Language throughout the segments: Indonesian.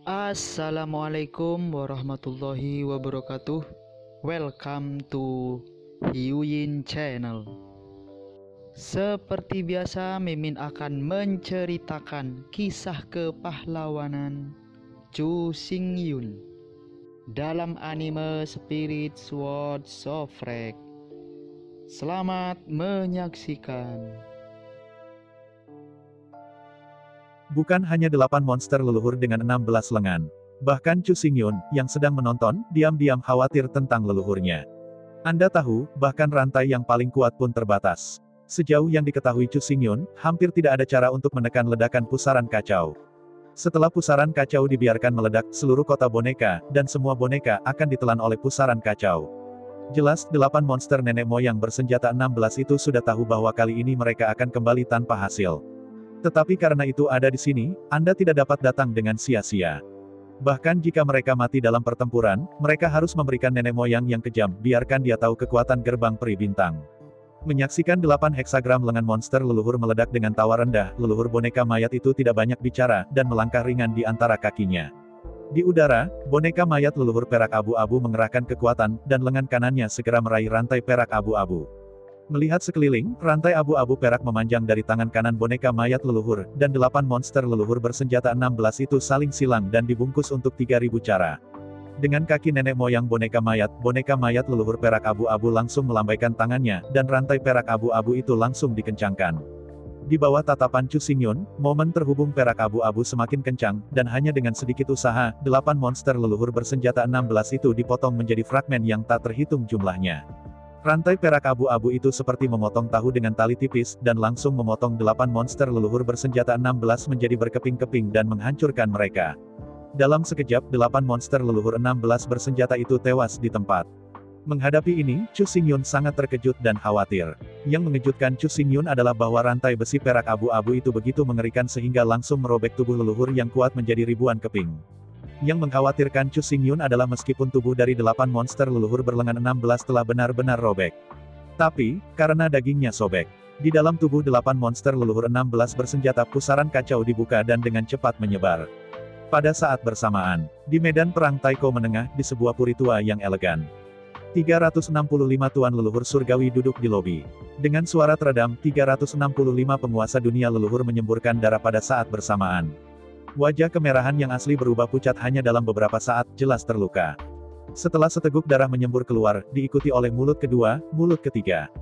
Assalamualaikum warahmatullahi wabarakatuh. Welcome to Hyuyin Channel. Seperti biasa, Mimin akan menceritakan kisah kepahlawanan Chu Xingyun dalam anime Spirit Sword Sofrek. Selamat menyaksikan. Bukan hanya 8 monster leluhur dengan 16 lengan. Bahkan Chu Xingyun, yang sedang menonton, diam-diam khawatir tentang leluhurnya. Anda tahu, bahkan rantai yang paling kuat pun terbatas. Sejauh yang diketahui Chu Xingyun, hampir tidak ada cara untuk menekan ledakan pusaran kacau. Setelah pusaran kacau dibiarkan meledak, seluruh kota boneka, dan semua boneka akan ditelan oleh pusaran kacau. Jelas, 8 monster nenek moyang bersenjata 16 itu sudah tahu bahwa kali ini mereka akan kembali tanpa hasil. Tetapi karena itu ada di sini, Anda tidak dapat datang dengan sia-sia. Bahkan jika mereka mati dalam pertempuran, mereka harus memberikan nenek moyang yang kejam, biarkan dia tahu kekuatan gerbang peri bintang. Menyaksikan 8 heksagram lengan monster leluhur meledak dengan tawa rendah, leluhur boneka mayat itu tidak banyak bicara, dan melangkah ringan di antara kakinya. Di udara, boneka mayat leluhur perak abu-abu mengerahkan kekuatan, dan lengan kanannya segera meraih rantai perak abu-abu. Melihat sekeliling, rantai abu-abu perak memanjang dari tangan kanan boneka mayat leluhur, dan 8 monster leluhur bersenjata 16 itu saling silang dan dibungkus untuk 3000 cara. Dengan kaki nenek moyang boneka mayat leluhur perak abu-abu langsung melambaikan tangannya, dan rantai perak abu-abu itu langsung dikencangkan. Di bawah tatapan Chu Xingyun, momen terhubung perak abu-abu semakin kencang, dan hanya dengan sedikit usaha, 8 monster leluhur bersenjata 16 itu dipotong menjadi fragmen yang tak terhitung jumlahnya. Rantai perak abu-abu itu seperti memotong tahu dengan tali tipis, dan langsung memotong 8 monster leluhur bersenjata 16 menjadi berkeping-keping dan menghancurkan mereka. Dalam sekejap, 8 monster leluhur 16 bersenjata itu tewas di tempat. Menghadapi ini, Chu Xingyun sangat terkejut dan khawatir. Yang mengejutkan Chu Xingyun adalah bahwa rantai besi perak abu-abu itu begitu mengerikan sehingga langsung merobek tubuh leluhur yang kuat menjadi ribuan keping. Yang mengkhawatirkan Chu Xingyun adalah meskipun tubuh dari 8 monster leluhur berlengan 16 telah benar-benar robek. Tapi, karena dagingnya sobek, di dalam tubuh 8 monster leluhur 16 bersenjata pusaran kacau dibuka dan dengan cepat menyebar. Pada saat bersamaan, di medan perang Taiko menengah di sebuah puri tua yang elegan. 365 tuan leluhur surgawi duduk di lobi. Dengan suara teredam, 365 penguasa dunia leluhur menyemburkan darah pada saat bersamaan. Wajah kemerahan yang asli berubah pucat hanya dalam beberapa saat, jelas terluka. Setelah seteguk darah menyembur keluar, diikuti oleh mulut kedua, mulut ketiga.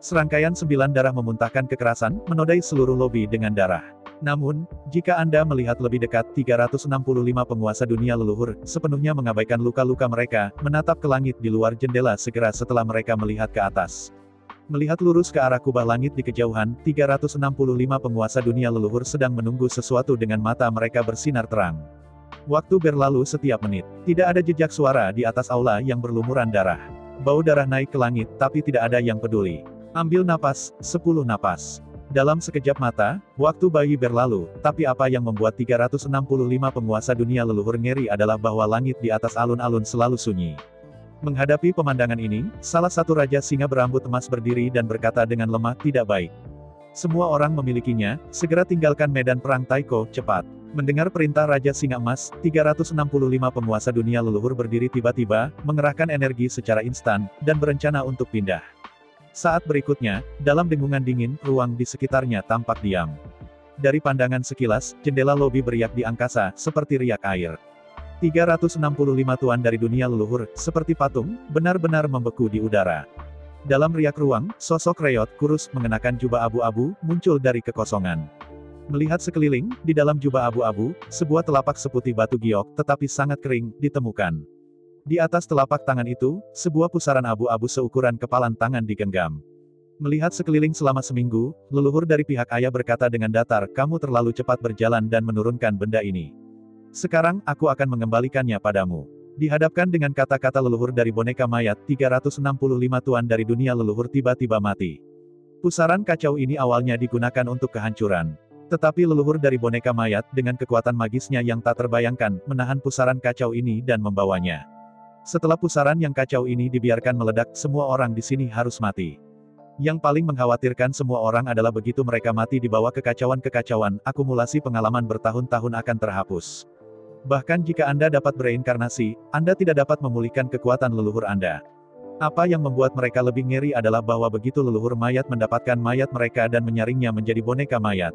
Serangkaian 9 darah memuntahkan kekerasan, menodai seluruh lobi dengan darah. Namun, jika Anda melihat lebih dekat, 365 penguasa dunia leluhur, sepenuhnya mengabaikan luka-luka mereka, menatap ke langit di luar jendela segera setelah mereka melihat ke atas. Melihat lurus ke arah kubah langit di kejauhan, 365 penguasa dunia leluhur sedang menunggu sesuatu dengan mata mereka bersinar terang. Waktu berlalu setiap menit. Tidak ada jejak suara di atas aula yang berlumuran darah. Bau darah naik ke langit, tapi tidak ada yang peduli. Ambil napas, 10 napas. Dalam sekejap mata, waktu bayi berlalu, tapi apa yang membuat 365 penguasa dunia leluhur ngeri adalah bahwa langit di atas alun-alun selalu sunyi. Menghadapi pemandangan ini, salah satu raja singa berambut emas berdiri dan berkata dengan lemah, "Tidak baik. Semua orang memilikinya, segera tinggalkan medan perang Taiko, cepat." Mendengar perintah Raja Singa Emas, 365 penguasa dunia leluhur berdiri tiba-tiba, mengerahkan energi secara instan, dan berencana untuk pindah. Saat berikutnya, dalam dengungan dingin, ruang di sekitarnya tampak diam. Dari pandangan sekilas, jendela lobi beriak di angkasa, seperti riak air. 365 tuan dari dunia leluhur, seperti patung, benar-benar membeku di udara. Dalam riak ruang, sosok Reot, kurus, mengenakan jubah abu-abu, muncul dari kekosongan. Melihat sekeliling, di dalam jubah abu-abu, sebuah telapak seputih batu giok, tetapi sangat kering, ditemukan. Di atas telapak tangan itu, sebuah pusaran abu-abu seukuran kepalan tangan digenggam. Melihat sekeliling selama seminggu, leluhur dari pihak ayah berkata dengan datar, "Kamu terlalu cepat berjalan dan menurunkan benda ini. Sekarang, aku akan mengembalikannya padamu." Dihadapkan dengan kata-kata leluhur dari boneka mayat, 365 tuan dari dunia leluhur tiba-tiba mati. Pusaran kacau ini awalnya digunakan untuk kehancuran. Tetapi leluhur dari boneka mayat, dengan kekuatan magisnya yang tak terbayangkan, menahan pusaran kacau ini dan membawanya. Setelah pusaran yang kacau ini dibiarkan meledak, semua orang di sini harus mati. Yang paling mengkhawatirkan semua orang adalah begitu mereka mati di bawah kekacauan-kekacauan, akumulasi pengalaman bertahun-tahun akan terhapus. Bahkan jika Anda dapat bereinkarnasi, Anda tidak dapat memulihkan kekuatan leluhur Anda. Apa yang membuat mereka lebih ngeri adalah bahwa begitu leluhur mayat mendapatkan mayat mereka dan menyaringnya menjadi boneka mayat.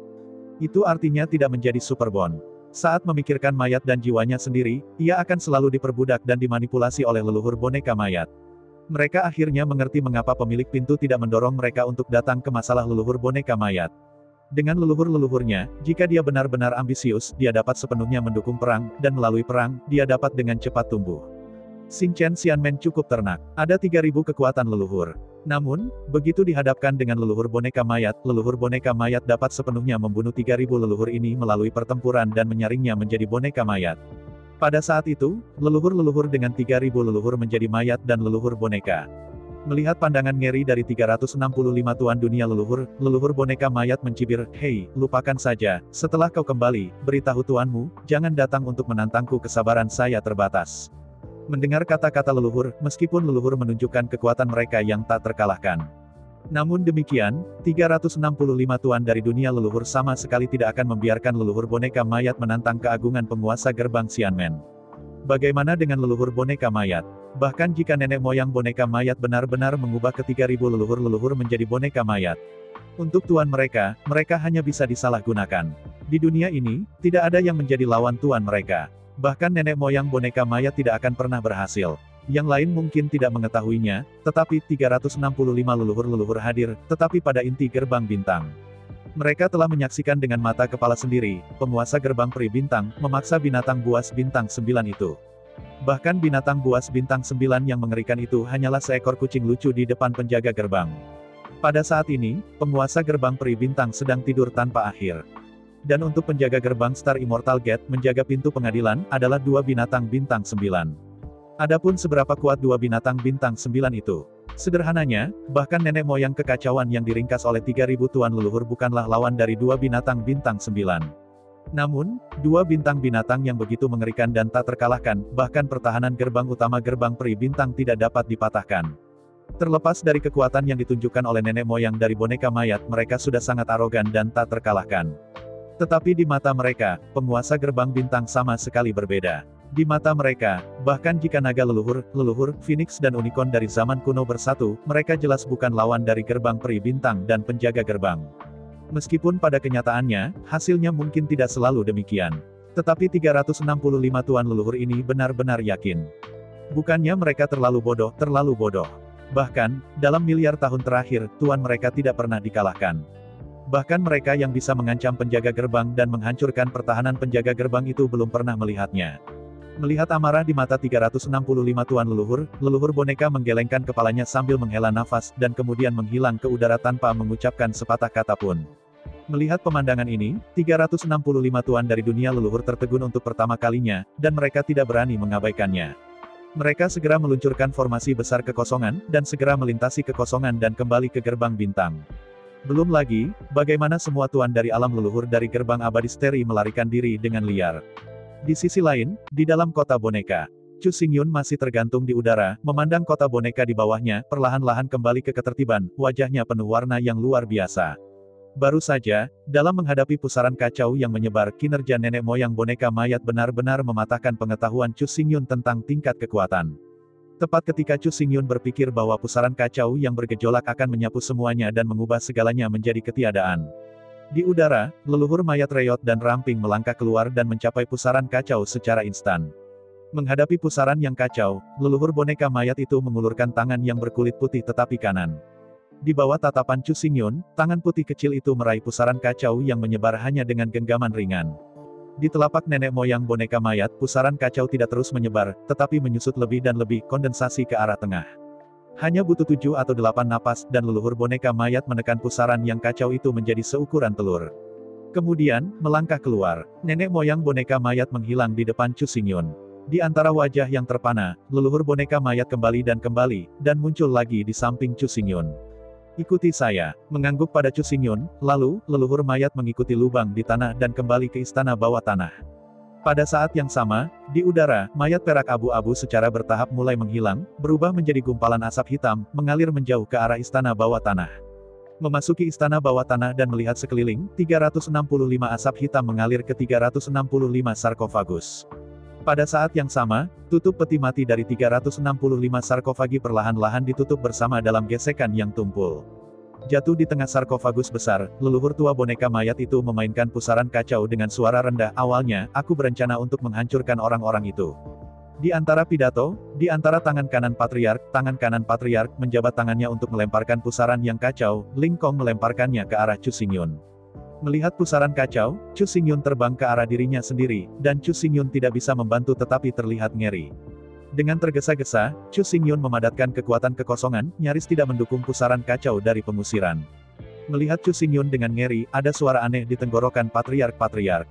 Itu artinya tidak menjadi superbond. Saat memikirkan mayat dan jiwanya sendiri, ia akan selalu diperbudak dan dimanipulasi oleh leluhur boneka mayat. Mereka akhirnya mengerti mengapa pemilik pintu tidak mendorong mereka untuk datang ke masalah leluhur boneka mayat. Dengan leluhur-leluhurnya, jika dia benar-benar ambisius, dia dapat sepenuhnya mendukung perang, dan melalui perang, dia dapat dengan cepat tumbuh. Xing Chen Xianmen cukup ternak. Ada 3.000 kekuatan leluhur. Namun, begitu dihadapkan dengan leluhur boneka mayat dapat sepenuhnya membunuh 3.000 leluhur ini melalui pertempuran dan menyaringnya menjadi boneka mayat. Pada saat itu, leluhur-leluhur dengan 3.000 leluhur menjadi mayat dan leluhur boneka. Melihat pandangan ngeri dari 365 tuan dunia leluhur boneka mayat mencibir, "Hei, lupakan saja, setelah kau kembali, beritahu tuanmu, jangan datang untuk menantangku, kesabaran saya terbatas." Mendengar kata-kata leluhur, meskipun leluhur menunjukkan kekuatan mereka yang tak terkalahkan. Namun demikian, 365 tuan dari dunia leluhur sama sekali tidak akan membiarkan leluhur boneka mayat menantang keagungan penguasa gerbang Xianmen. Bagaimana dengan leluhur boneka mayat? Bahkan jika nenek moyang boneka mayat benar-benar mengubah ke 3.000 leluhur menjadi boneka mayat. Untuk tuan mereka hanya bisa disalahgunakan. Di dunia ini, tidak ada yang menjadi lawan tuan mereka. Bahkan nenek moyang boneka mayat tidak akan pernah berhasil. Yang lain mungkin tidak mengetahuinya, tetapi 365 leluhur hadir, tetapi pada inti gerbang bintang. Mereka telah menyaksikan dengan mata kepala sendiri, penguasa gerbang peri bintang, memaksa binatang buas bintang 9 itu. Bahkan binatang buas bintang 9 yang mengerikan itu hanyalah seekor kucing lucu di depan penjaga gerbang. Pada saat ini, penguasa gerbang peri bintang sedang tidur tanpa akhir. Dan untuk penjaga gerbang Star Immortal Gate menjaga pintu pengadilan, adalah 2 binatang bintang 9. Adapun seberapa kuat 2 binatang bintang 9 itu? Sederhananya, bahkan nenek moyang kekacauan yang diringkas oleh 3.000 tuan leluhur bukanlah lawan dari 2 binatang bintang 9. Namun, 2 bintang binatang yang begitu mengerikan dan tak terkalahkan, bahkan pertahanan gerbang utama gerbang peri bintang tidak dapat dipatahkan. Terlepas dari kekuatan yang ditunjukkan oleh nenek moyang dari boneka mayat, mereka sudah sangat arogan dan tak terkalahkan. Tetapi di mata mereka, penguasa gerbang bintang sama sekali berbeda. Di mata mereka, bahkan jika naga leluhur, phoenix dan unicorn dari zaman kuno bersatu, mereka jelas bukan lawan dari gerbang peri bintang dan penjaga gerbang. Meskipun pada kenyataannya, hasilnya mungkin tidak selalu demikian. Tetapi 365 tuan leluhur ini benar-benar yakin. Bukannya mereka terlalu bodoh. Bahkan, dalam miliar tahun terakhir, tuan mereka tidak pernah dikalahkan. Bahkan mereka yang bisa mengancam penjaga gerbang dan menghancurkan pertahanan penjaga gerbang itu belum pernah melihatnya. Melihat amarah di mata 365 tuan leluhur boneka menggelengkan kepalanya sambil menghela nafas, dan kemudian menghilang ke udara tanpa mengucapkan sepatah kata pun. Melihat pemandangan ini, 365 tuan dari dunia leluhur tertegun untuk pertama kalinya, dan mereka tidak berani mengabaikannya. Mereka segera meluncurkan formasi besar kekosongan, dan segera melintasi kekosongan dan kembali ke gerbang bintang. Belum lagi, bagaimana semua tuan dari alam leluhur dari gerbang abadi Steri melarikan diri dengan liar. Di sisi lain, di dalam kota boneka, Chu Xingyun masih tergantung di udara, memandang kota boneka di bawahnya, perlahan-lahan kembali ke ketertiban, wajahnya penuh warna yang luar biasa. Baru saja, dalam menghadapi pusaran kacau yang menyebar, kinerja nenek moyang boneka mayat benar-benar mematahkan pengetahuan Chu Xingyun tentang tingkat kekuatan. Tepat ketika Chu Xingyun berpikir bahwa pusaran kacau yang bergejolak akan menyapu semuanya dan mengubah segalanya menjadi ketiadaan. Di udara, leluhur mayat Reyot dan Ramping melangkah keluar dan mencapai pusaran kacau secara instan. Menghadapi pusaran yang kacau, leluhur boneka mayat itu mengulurkan tangan yang berkulit putih tetapi kanan. Di bawah tatapan Chu Xingyun, tangan putih kecil itu meraih pusaran kacau yang menyebar hanya dengan genggaman ringan. Di telapak nenek moyang boneka mayat, pusaran kacau tidak terus menyebar, tetapi menyusut lebih dan lebih, kondensasi ke arah tengah. Hanya butuh 7 atau 8 napas, dan leluhur boneka mayat menekan pusaran yang kacau itu menjadi seukuran telur. Kemudian, melangkah keluar, nenek moyang boneka mayat menghilang di depan Chu Xingyun. Di antara wajah yang terpana, leluhur boneka mayat kembali, dan muncul lagi di samping Chu Xingyun. Ikuti saya, mengangguk pada Chu Xingyun, lalu, leluhur mayat mengikuti lubang di tanah dan kembali ke istana bawah tanah. Pada saat yang sama, di udara, mayat perak abu-abu secara bertahap mulai menghilang, berubah menjadi gumpalan asap hitam, mengalir menjauh ke arah istana bawah tanah. Memasuki istana bawah tanah dan melihat sekeliling, 365 asap hitam mengalir ke 365 sarkofagus. Pada saat yang sama, tutup peti mati dari 365 sarkofagi perlahan-lahan ditutup bersama dalam gesekan yang tumpul. Jatuh di tengah sarkofagus besar, leluhur tua boneka mayat itu memainkan pusaran kacau dengan suara rendah. Awalnya, aku berencana untuk menghancurkan orang-orang itu. Di antara pidato, di antara tangan kanan patriark menjabat tangannya untuk melemparkan pusaran yang kacau, Ling Kong melemparkannya ke arah Chu Xingyun. Melihat pusaran kacau, Chu Xingyun terbang ke arah dirinya sendiri, dan Chu Xingyun tidak bisa membantu tetapi terlihat ngeri. Dengan tergesa-gesa, Chu Xingyun memadatkan kekuatan kekosongan, nyaris tidak mendukung pusaran kacau dari pengusiran. Melihat Chu Xingyun dengan ngeri, ada suara aneh di tenggorokan patriark.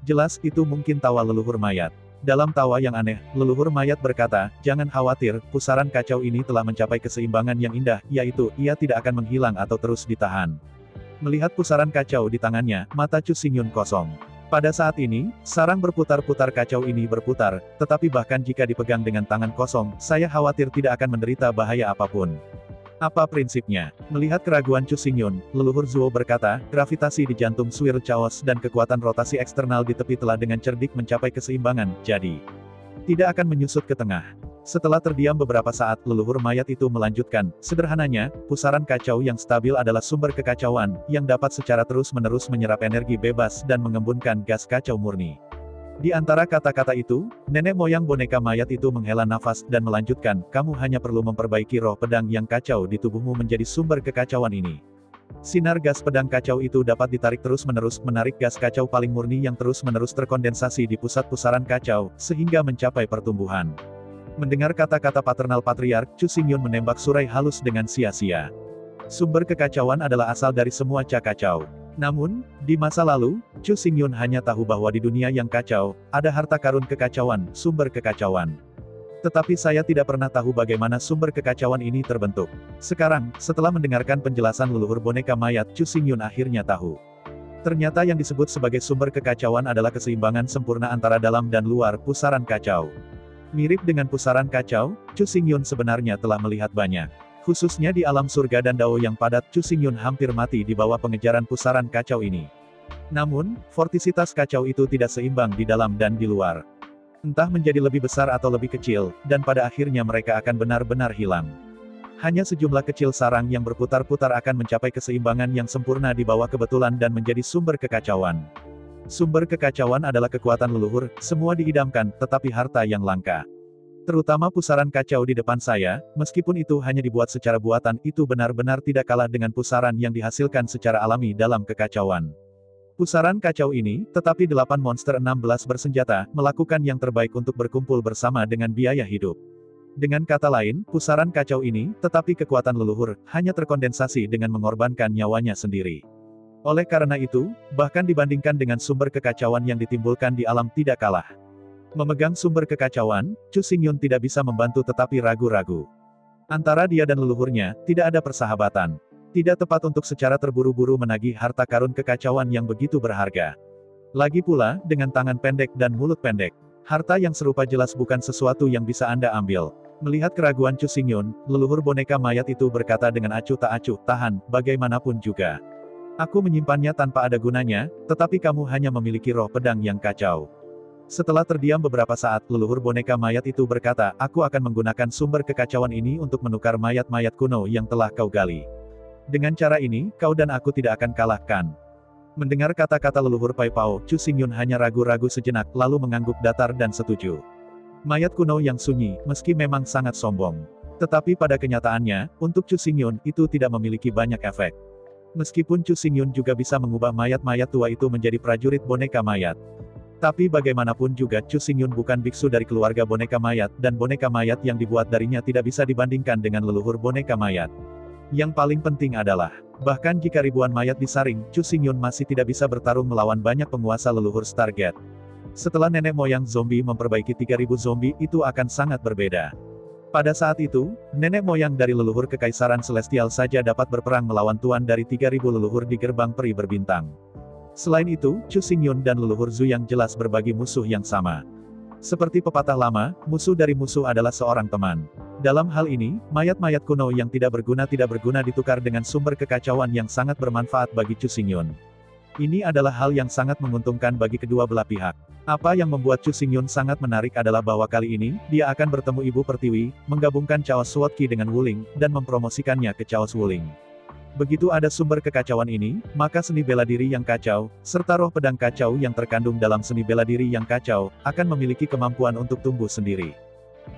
Jelas, itu mungkin tawa leluhur mayat. Dalam tawa yang aneh, leluhur mayat berkata, "Jangan khawatir, pusaran kacau ini telah mencapai keseimbangan yang indah, yaitu, ia tidak akan menghilang atau terus ditahan." Melihat pusaran kacau di tangannya, mata Chu Xingyun kosong. Pada saat ini, sarang berputar-putar kacau ini berputar, tetapi bahkan jika dipegang dengan tangan kosong, saya khawatir tidak akan menderita bahaya apapun. Apa prinsipnya? Melihat keraguan Chu Xingyun, leluhur Zuo berkata, gravitasi di jantung Swirl Chaos dan kekuatan rotasi eksternal di tepi telah dengan cerdik mencapai keseimbangan, jadi tidak akan menyusut ke tengah. Setelah terdiam beberapa saat, leluhur mayat itu melanjutkan, sederhananya, pusaran kacau yang stabil adalah sumber kekacauan, yang dapat secara terus-menerus menyerap energi bebas dan mengembunkan gas kacau murni. Di antara kata-kata itu, nenek moyang boneka mayat itu menghela nafas, dan melanjutkan, kamu hanya perlu memperbaiki roh pedang yang kacau di tubuhmu menjadi sumber kekacauan ini. Sinar gas pedang kacau itu dapat ditarik terus-menerus, menarik gas kacau paling murni yang terus-menerus terkondensasi di pusat pusaran kacau, sehingga mencapai pertumbuhan. Mendengar kata-kata paternal patriark, Chu Xingyun menembak surai halus dengan sia-sia. Sumber kekacauan adalah asal dari semua kacau. Namun, di masa lalu, Chu Xingyun hanya tahu bahwa di dunia yang kacau, ada harta karun kekacauan, sumber kekacauan. Tetapi saya tidak pernah tahu bagaimana sumber kekacauan ini terbentuk. Sekarang, setelah mendengarkan penjelasan leluhur boneka mayat, Chu Xingyun akhirnya tahu. Ternyata yang disebut sebagai sumber kekacauan adalah keseimbangan sempurna antara dalam dan luar pusaran kacau. Mirip dengan pusaran kacau, Chu Xingyun sebenarnya telah melihat banyak. Khususnya di alam surga dan Dao yang padat, Chu Xingyun hampir mati di bawah pengejaran pusaran kacau ini. Namun, vortisitas kacau itu tidak seimbang di dalam dan di luar. Entah menjadi lebih besar atau lebih kecil, dan pada akhirnya mereka akan benar-benar hilang. Hanya sejumlah kecil sarang yang berputar-putar akan mencapai keseimbangan yang sempurna di bawah kebetulan dan menjadi sumber kekacauan. Sumber kekacauan adalah kekuatan leluhur, semua diidamkan, tetapi harta yang langka. Terutama pusaran kacau di depan saya, meskipun itu hanya dibuat secara buatan, itu benar-benar tidak kalah dengan pusaran yang dihasilkan secara alami dalam kekacauan. Pusaran kacau ini, tetapi 8 monster 16 bersenjata, melakukan yang terbaik untuk berkumpul bersama dengan biaya hidup. Dengan kata lain, pusaran kacau ini, tetapi kekuatan leluhur, hanya terkondensasi dengan mengorbankan nyawanya sendiri. Oleh karena itu, bahkan dibandingkan dengan sumber kekacauan yang ditimbulkan di alam tidak kalah. Memegang sumber kekacauan, Chu Xingyun tidak bisa membantu tetapi ragu-ragu. Antara dia dan leluhurnya, tidak ada persahabatan. Tidak tepat untuk secara terburu-buru menagih harta karun kekacauan yang begitu berharga. Lagi pula, dengan tangan pendek dan mulut pendek. Harta yang serupa jelas bukan sesuatu yang bisa Anda ambil. Melihat keraguan Chu Xingyun, leluhur boneka mayat itu berkata dengan acuh tak acuh, tahan, bagaimanapun juga. Aku menyimpannya tanpa ada gunanya, tetapi kamu hanya memiliki roh pedang yang kacau. Setelah terdiam beberapa saat, leluhur boneka mayat itu berkata, aku akan menggunakan sumber kekacauan ini untuk menukar mayat-mayat kuno yang telah kau gali. Dengan cara ini, kau dan aku tidak akan kalahkan. Mendengar kata-kata leluhur Pai Pao, Chu Xingyun hanya ragu-ragu sejenak, lalu mengangguk datar dan setuju. Mayat kuno yang sunyi, meski memang sangat sombong. Tetapi pada kenyataannya, untuk Chu Xingyun, itu tidak memiliki banyak efek. Meskipun Chu Xingyun juga bisa mengubah mayat-mayat tua itu menjadi prajurit boneka mayat. Tapi bagaimanapun juga Chu Xingyun bukan biksu dari keluarga boneka mayat, dan boneka mayat yang dibuat darinya tidak bisa dibandingkan dengan leluhur boneka mayat. Yang paling penting adalah, bahkan jika ribuan mayat disaring, Chu Xingyun masih tidak bisa bertarung melawan banyak penguasa leluhur Stargate. Setelah nenek moyang zombie memperbaiki 3000 zombie, itu akan sangat berbeda. Pada saat itu, nenek moyang dari leluhur Kekaisaran Celestial saja dapat berperang melawan tuan dari 3000 leluhur di gerbang peri berbintang. Selain itu, Chu Xingyun dan leluhur Zhu yang jelas berbagi musuh yang sama. Seperti pepatah lama, musuh dari musuh adalah seorang teman. Dalam hal ini, mayat-mayat kuno yang tidak berguna ditukar dengan sumber kekacauan yang sangat bermanfaat bagi Chu Xingyun. Ini adalah hal yang sangat menguntungkan bagi kedua belah pihak. Apa yang membuat Chu Xingyun sangat menarik adalah bahwa kali ini, dia akan bertemu Ibu Pertiwi, menggabungkan Chaos Sword Ki dengan Wuling, dan mempromosikannya ke Chaos Wuling. Begitu ada sumber kekacauan ini, maka seni bela diri yang kacau, serta roh pedang kacau yang terkandung dalam seni bela diri yang kacau, akan memiliki kemampuan untuk tumbuh sendiri.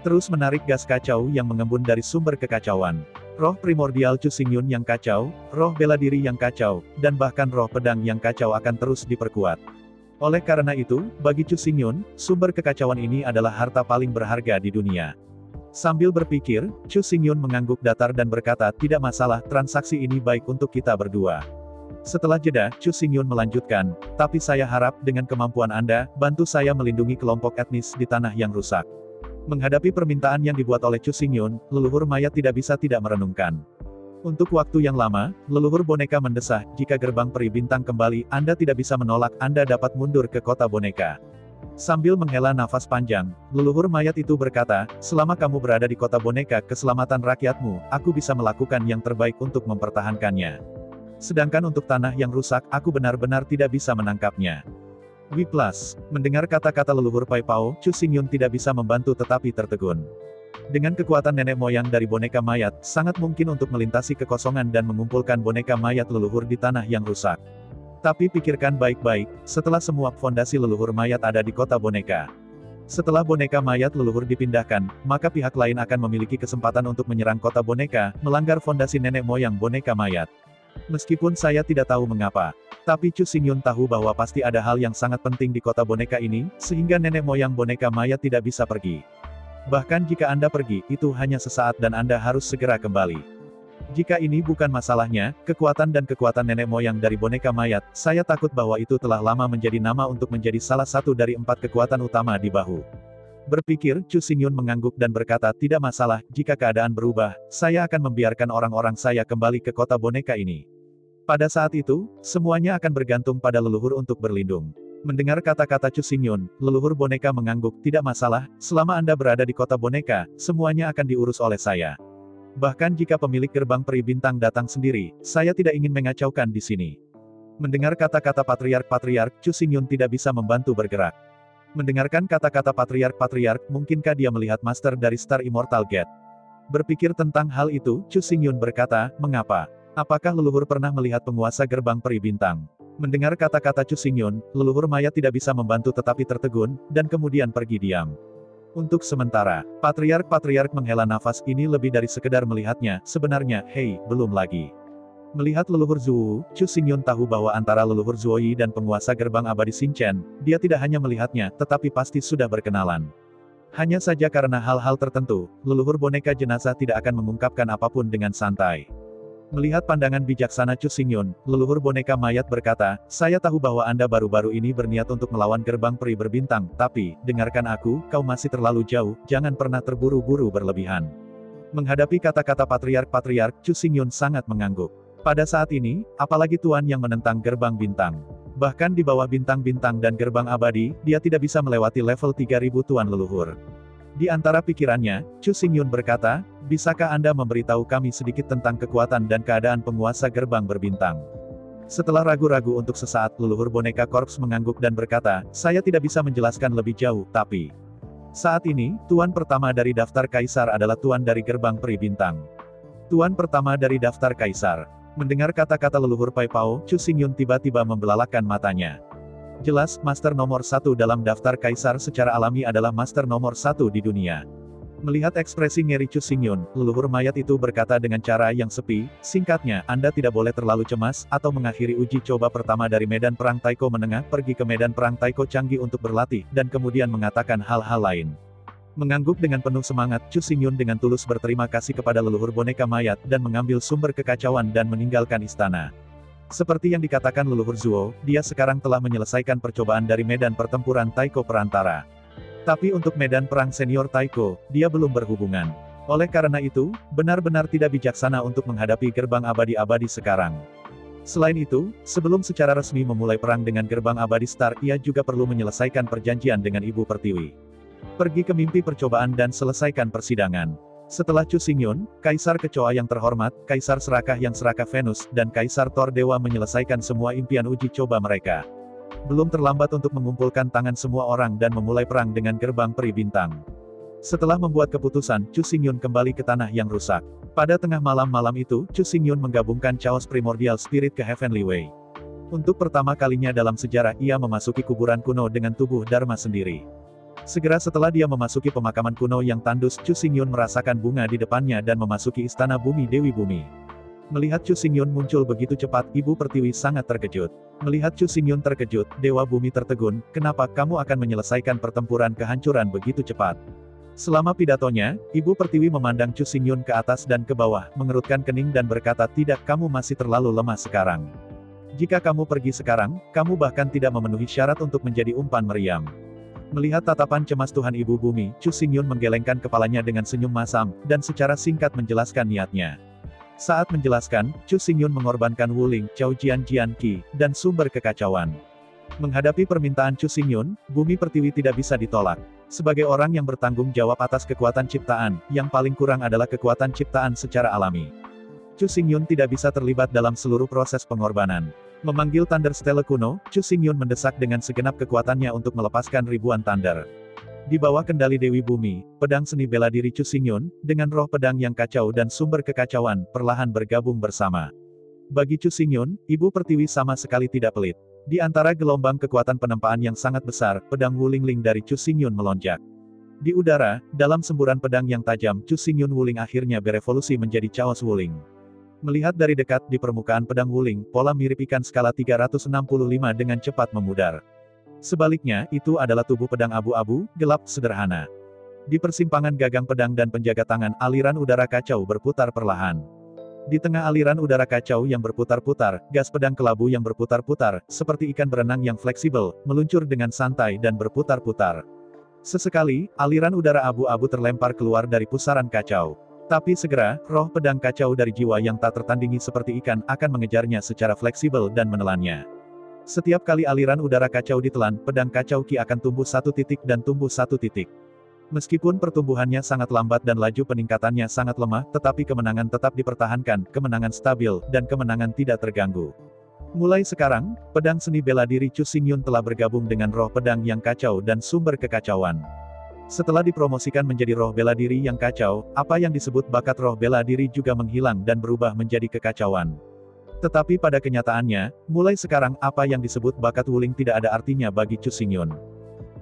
Terus menarik gas kacau yang mengembun dari sumber kekacauan. Roh primordial Chu Xingyun yang kacau, roh bela diri yang kacau, dan bahkan roh pedang yang kacau akan terus diperkuat. Oleh karena itu, bagi Chu Xingyun, sumber kekacauan ini adalah harta paling berharga di dunia. Sambil berpikir, Chu Xingyun mengangguk datar dan berkata, tidak masalah, transaksi ini baik untuk kita berdua. Setelah jeda, Chu Xingyun melanjutkan, tapi saya harap, dengan kemampuan Anda, bantu saya melindungi kelompok etnis di tanah yang rusak. Menghadapi permintaan yang dibuat oleh Chu Xingyun, leluhur mayat tidak bisa tidak merenungkan. Untuk waktu yang lama, leluhur boneka mendesah, jika gerbang peri bintang kembali, Anda tidak bisa menolak, Anda dapat mundur ke kota boneka. Sambil menghela nafas panjang, leluhur mayat itu berkata, selama kamu berada di kota boneka, keselamatan rakyatmu, aku bisa melakukan yang terbaik untuk mempertahankannya. Sedangkan untuk tanah yang rusak, aku benar-benar tidak bisa menangkapnya. Whiplash. Mendengar kata-kata leluhur Pai Pao, Chu Xingyun tidak bisa membantu tetapi tertegun. Dengan kekuatan nenek moyang dari boneka mayat, sangat mungkin untuk melintasi kekosongan dan mengumpulkan boneka mayat leluhur di tanah yang rusak. Tapi pikirkan baik-baik, setelah semua fondasi leluhur mayat ada di kota boneka. Setelah boneka mayat leluhur dipindahkan, maka pihak lain akan memiliki kesempatan untuk menyerang kota boneka, melanggar fondasi nenek moyang boneka mayat. Meskipun saya tidak tahu mengapa, tapi Chu Xingyun tahu bahwa pasti ada hal yang sangat penting di kota boneka ini, sehingga nenek moyang boneka mayat tidak bisa pergi. Bahkan jika Anda pergi, itu hanya sesaat dan Anda harus segera kembali. Jika ini bukan masalahnya, kekuatan dan kekuatan nenek moyang dari boneka mayat, saya takut bahwa itu telah lama menjadi nama untuk menjadi salah satu dari 4 kekuatan utama di bahu. Berpikir, Chu Xingyun mengangguk dan berkata, tidak masalah, jika keadaan berubah, saya akan membiarkan orang-orang saya kembali ke kota boneka ini. Pada saat itu, semuanya akan bergantung pada leluhur untuk berlindung. Mendengar kata-kata Chu Xingyun, leluhur boneka mengangguk, tidak masalah, selama Anda berada di kota boneka, semuanya akan diurus oleh saya. Bahkan jika pemilik gerbang peri bintang datang sendiri, saya tidak ingin mengacaukan di sini. Mendengar kata-kata patriark, Chu Xingyun tidak bisa membantu bergerak. Mendengarkan kata-kata patriark, mungkinkah dia melihat master dari Star Immortal Gate? Berpikir tentang hal itu, Chu Xingyun berkata, mengapa? Apakah leluhur pernah melihat penguasa gerbang peri bintang? Mendengar kata-kata Chu Xingyun, leluhur mayat tidak bisa membantu tetapi tertegun, dan kemudian pergi diam. Untuk sementara, patriark menghela nafas, ini lebih dari sekedar melihatnya, sebenarnya, hei, belum lagi. Melihat leluhur Zhou, Chu Xingyun tahu bahwa antara leluhur Zuoyi dan penguasa gerbang abadi Xingchen, dia tidak hanya melihatnya, tetapi pasti sudah berkenalan. Hanya saja karena hal-hal tertentu, leluhur boneka jenazah tidak akan mengungkapkan apapun dengan santai. Melihat pandangan bijaksana Chu Xingyun, leluhur boneka mayat berkata, saya tahu bahwa Anda baru-baru ini berniat untuk melawan gerbang peri berbintang, tapi, dengarkan aku, kau masih terlalu jauh, jangan pernah terburu-buru berlebihan. Menghadapi kata-kata patriark, Chu Xingyun sangat mengangguk. Pada saat ini, apalagi tuan yang menentang gerbang bintang. Bahkan di bawah bintang-bintang dan gerbang abadi, dia tidak bisa melewati level 3000 tuan leluhur. Di antara pikirannya, Chu Xingyun berkata, bisakah Anda memberitahu kami sedikit tentang kekuatan dan keadaan penguasa gerbang berbintang? Setelah ragu-ragu untuk sesaat, leluhur boneka korps mengangguk dan berkata, saya tidak bisa menjelaskan lebih jauh, tapi... Saat ini, tuan pertama dari daftar kaisar adalah tuan dari gerbang peri bintang. Tuan pertama dari daftar kaisar. Mendengar kata-kata leluhur Pai Pao, Chu Xingyun tiba-tiba membelalakan matanya. Jelas, master nomor 1 dalam daftar kaisar secara alami adalah master nomor 1 di dunia. Melihat ekspresi ngeri Chu Xingyun, leluhur mayat itu berkata dengan cara yang sepi, singkatnya, Anda tidak boleh terlalu cemas, atau mengakhiri uji coba pertama dari medan perang Taiko menengah, pergi ke medan perang Taiko canggih untuk berlatih, dan kemudian mengatakan hal-hal lain. Mengangguk dengan penuh semangat, Chu Xingyun dengan tulus berterima kasih kepada leluhur boneka mayat, dan mengambil sumber kekacauan dan meninggalkan istana. Seperti yang dikatakan leluhur Zuo, dia sekarang telah menyelesaikan percobaan dari medan pertempuran Taiko Perantara. Tapi untuk medan perang senior Taiko, dia belum berhubungan. Oleh karena itu, benar-benar tidak bijaksana untuk menghadapi gerbang abadi-abadi sekarang. Selain itu, sebelum secara resmi memulai perang dengan gerbang abadi Star, ia juga perlu menyelesaikan perjanjian dengan Ibu Pertiwi. Pergi ke mimpi percobaan dan selesaikan persidangan. Setelah Chu Xingyun, Kaisar Kecoa yang terhormat, Kaisar Serakah yang Serakah Venus, dan Kaisar Thor Dewa menyelesaikan semua impian uji coba mereka. Belum terlambat untuk mengumpulkan tangan semua orang dan memulai perang dengan gerbang peri bintang. Setelah membuat keputusan, Chu Xingyun kembali ke tanah yang rusak. Pada tengah malam itu, Chu Xingyun menggabungkan Chaos Primordial Spirit ke Heavenly Way. Untuk pertama kalinya dalam sejarah ia memasuki kuburan kuno dengan tubuh Dharma sendiri. Segera setelah dia memasuki pemakaman kuno yang tandus, Chu Xingyun merasakan bunga di depannya dan memasuki istana bumi Dewi Bumi. Melihat Chu Xingyun muncul begitu cepat, Ibu Pertiwi sangat terkejut. Melihat Chu Xingyun terkejut, Dewa Bumi tertegun, "Kenapa kamu akan menyelesaikan pertempuran kehancuran begitu cepat?" Selama pidatonya, Ibu Pertiwi memandang Chu Xingyun ke atas dan ke bawah, mengerutkan kening dan berkata, "Tidak, kamu masih terlalu lemah sekarang. Jika kamu pergi sekarang, kamu bahkan tidak memenuhi syarat untuk menjadi umpan meriam." Melihat tatapan cemas Tuhan Ibu Bumi, Chu Xingyun menggelengkan kepalanya dengan senyum masam, dan secara singkat menjelaskan niatnya. Saat menjelaskan, Chu Xingyun mengorbankan Wuling, Chao Jian Qi, dan sumber kekacauan. Menghadapi permintaan Chu Xingyun, Bumi Pertiwi tidak bisa ditolak. Sebagai orang yang bertanggung jawab atas kekuatan ciptaan, yang paling kurang adalah kekuatan ciptaan secara alami. Chu Xingyun tidak bisa terlibat dalam seluruh proses pengorbanan. Memanggil Thunder Stele kuno, Chu Xingyun mendesak dengan segenap kekuatannya untuk melepaskan ribuan Thunder. Di bawah kendali Dewi Bumi, pedang seni bela diri Chu Xingyun, dengan roh pedang yang kacau dan sumber kekacauan, perlahan bergabung bersama. Bagi Chu Xingyun, Ibu Pertiwi sama sekali tidak pelit. Di antara gelombang kekuatan penempaan yang sangat besar, pedang Wuling dari Chu Xingyun melonjak. Di udara, dalam semburan pedang yang tajam, Chu Xingyun Wuling akhirnya berevolusi menjadi Chaos Wuling. Melihat dari dekat di permukaan pedang Wuling, pola mirip ikan skala 365 dengan cepat memudar. Sebaliknya, itu adalah tubuh pedang abu-abu, gelap, sederhana. Di persimpangan gagang pedang dan penjaga tangan, aliran udara kacau berputar perlahan. Di tengah aliran udara kacau yang berputar-putar, gas pedang kelabu yang berputar-putar, seperti ikan berenang yang fleksibel, meluncur dengan santai dan berputar-putar. Sesekali, aliran udara abu-abu terlempar keluar dari pusaran kacau. Tapi segera, roh pedang kacau dari jiwa yang tak tertandingi seperti ikan, akan mengejarnya secara fleksibel dan menelannya. Setiap kali aliran udara kacau ditelan, pedang kacau Qi akan tumbuh satu titik dan tumbuh satu titik. Meskipun pertumbuhannya sangat lambat dan laju peningkatannya sangat lemah, tetapi kemenangan tetap dipertahankan, kemenangan stabil, dan kemenangan tidak terganggu. Mulai sekarang, pedang seni bela diri Chu Xingyun telah bergabung dengan roh pedang yang kacau dan sumber kekacauan. Setelah dipromosikan menjadi roh bela diri yang kacau, apa yang disebut bakat roh bela diri juga menghilang dan berubah menjadi kekacauan. Tetapi pada kenyataannya, mulai sekarang apa yang disebut bakat Wuling tidak ada artinya bagi Chu Xingyun.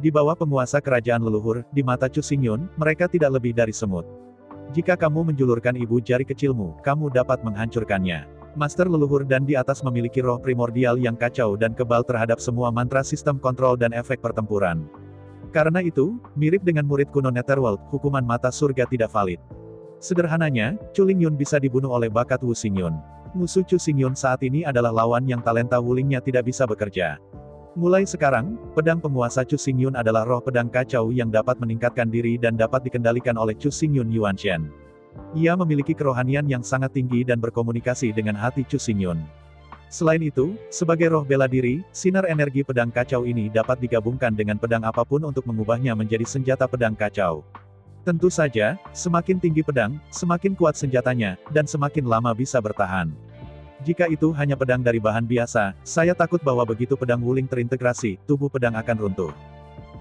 Di bawah penguasa kerajaan leluhur, di mata Chu Xingyun, mereka tidak lebih dari semut. Jika kamu menjulurkan ibu jari kecilmu, kamu dapat menghancurkannya. Master leluhur dan di atas memiliki roh primordial yang kacau dan kebal terhadap semua mantra sistem kontrol dan efek pertempuran. Karena itu, mirip dengan murid kuno Netherworld, hukuman mata surga tidak valid. Sederhananya, Chu Lingyun bisa dibunuh oleh bakat Wu Xingyun. Musuh Chu Xingyun saat ini adalah lawan yang talenta Wulingnya tidak bisa bekerja. Mulai sekarang, pedang penguasa Chu Xingyun adalah roh pedang kacau yang dapat meningkatkan diri dan dapat dikendalikan oleh Chu Xingyun Yuanshen. Ia memiliki kerohanian yang sangat tinggi dan berkomunikasi dengan hati Chu Xingyun. Selain itu, sebagai roh bela diri, sinar energi pedang kacau ini dapat digabungkan dengan pedang apapun untuk mengubahnya menjadi senjata pedang kacau. Tentu saja, semakin tinggi pedang, semakin kuat senjatanya, dan semakin lama bisa bertahan. Jika itu hanya pedang dari bahan biasa, saya takut bahwa begitu pedang Wuling terintegrasi, tubuh pedang akan runtuh.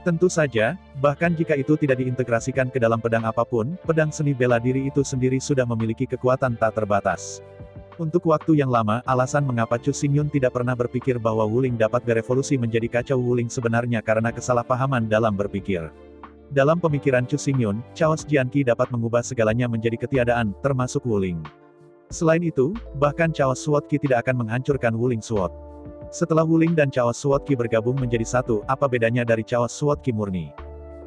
Tentu saja, bahkan jika itu tidak diintegrasikan ke dalam pedang apapun, pedang seni bela diri itu sendiri sudah memiliki kekuatan tak terbatas. Untuk waktu yang lama, alasan mengapa Chu Xingyun tidak pernah berpikir bahwa Wuling dapat berevolusi menjadi kacau Wuling sebenarnya karena kesalahpahaman dalam berpikir. Dalam pemikiran Chu Xingyun, Chaos Jian Qi dapat mengubah segalanya menjadi ketiadaan, termasuk Wuling. Selain itu, bahkan Chaos Sword Qi tidak akan menghancurkan Wuling Sword. Setelah Wuling dan Chaos Sword Qi bergabung menjadi satu, apa bedanya dari Chaos Sword Qi murni?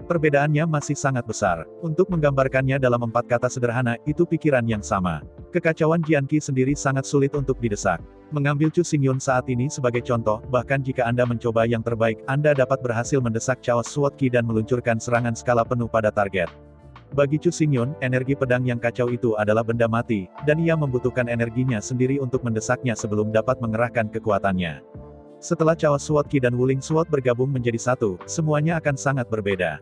Perbedaannya masih sangat besar. Untuk menggambarkannya dalam 4 kata sederhana, itu pikiran yang sama. Kekacauan Jian Qi sendiri sangat sulit untuk didesak. Mengambil Chu Xingyun saat ini sebagai contoh, bahkan jika Anda mencoba yang terbaik, Anda dapat berhasil mendesak Chaos Sword Qi dan meluncurkan serangan skala penuh pada target. Bagi Chu Xingyun, energi pedang yang kacau itu adalah benda mati, dan ia membutuhkan energinya sendiri untuk mendesaknya sebelum dapat mengerahkan kekuatannya. Setelah Chaos Sword Qi dan Wuling Sword bergabung menjadi satu, semuanya akan sangat berbeda.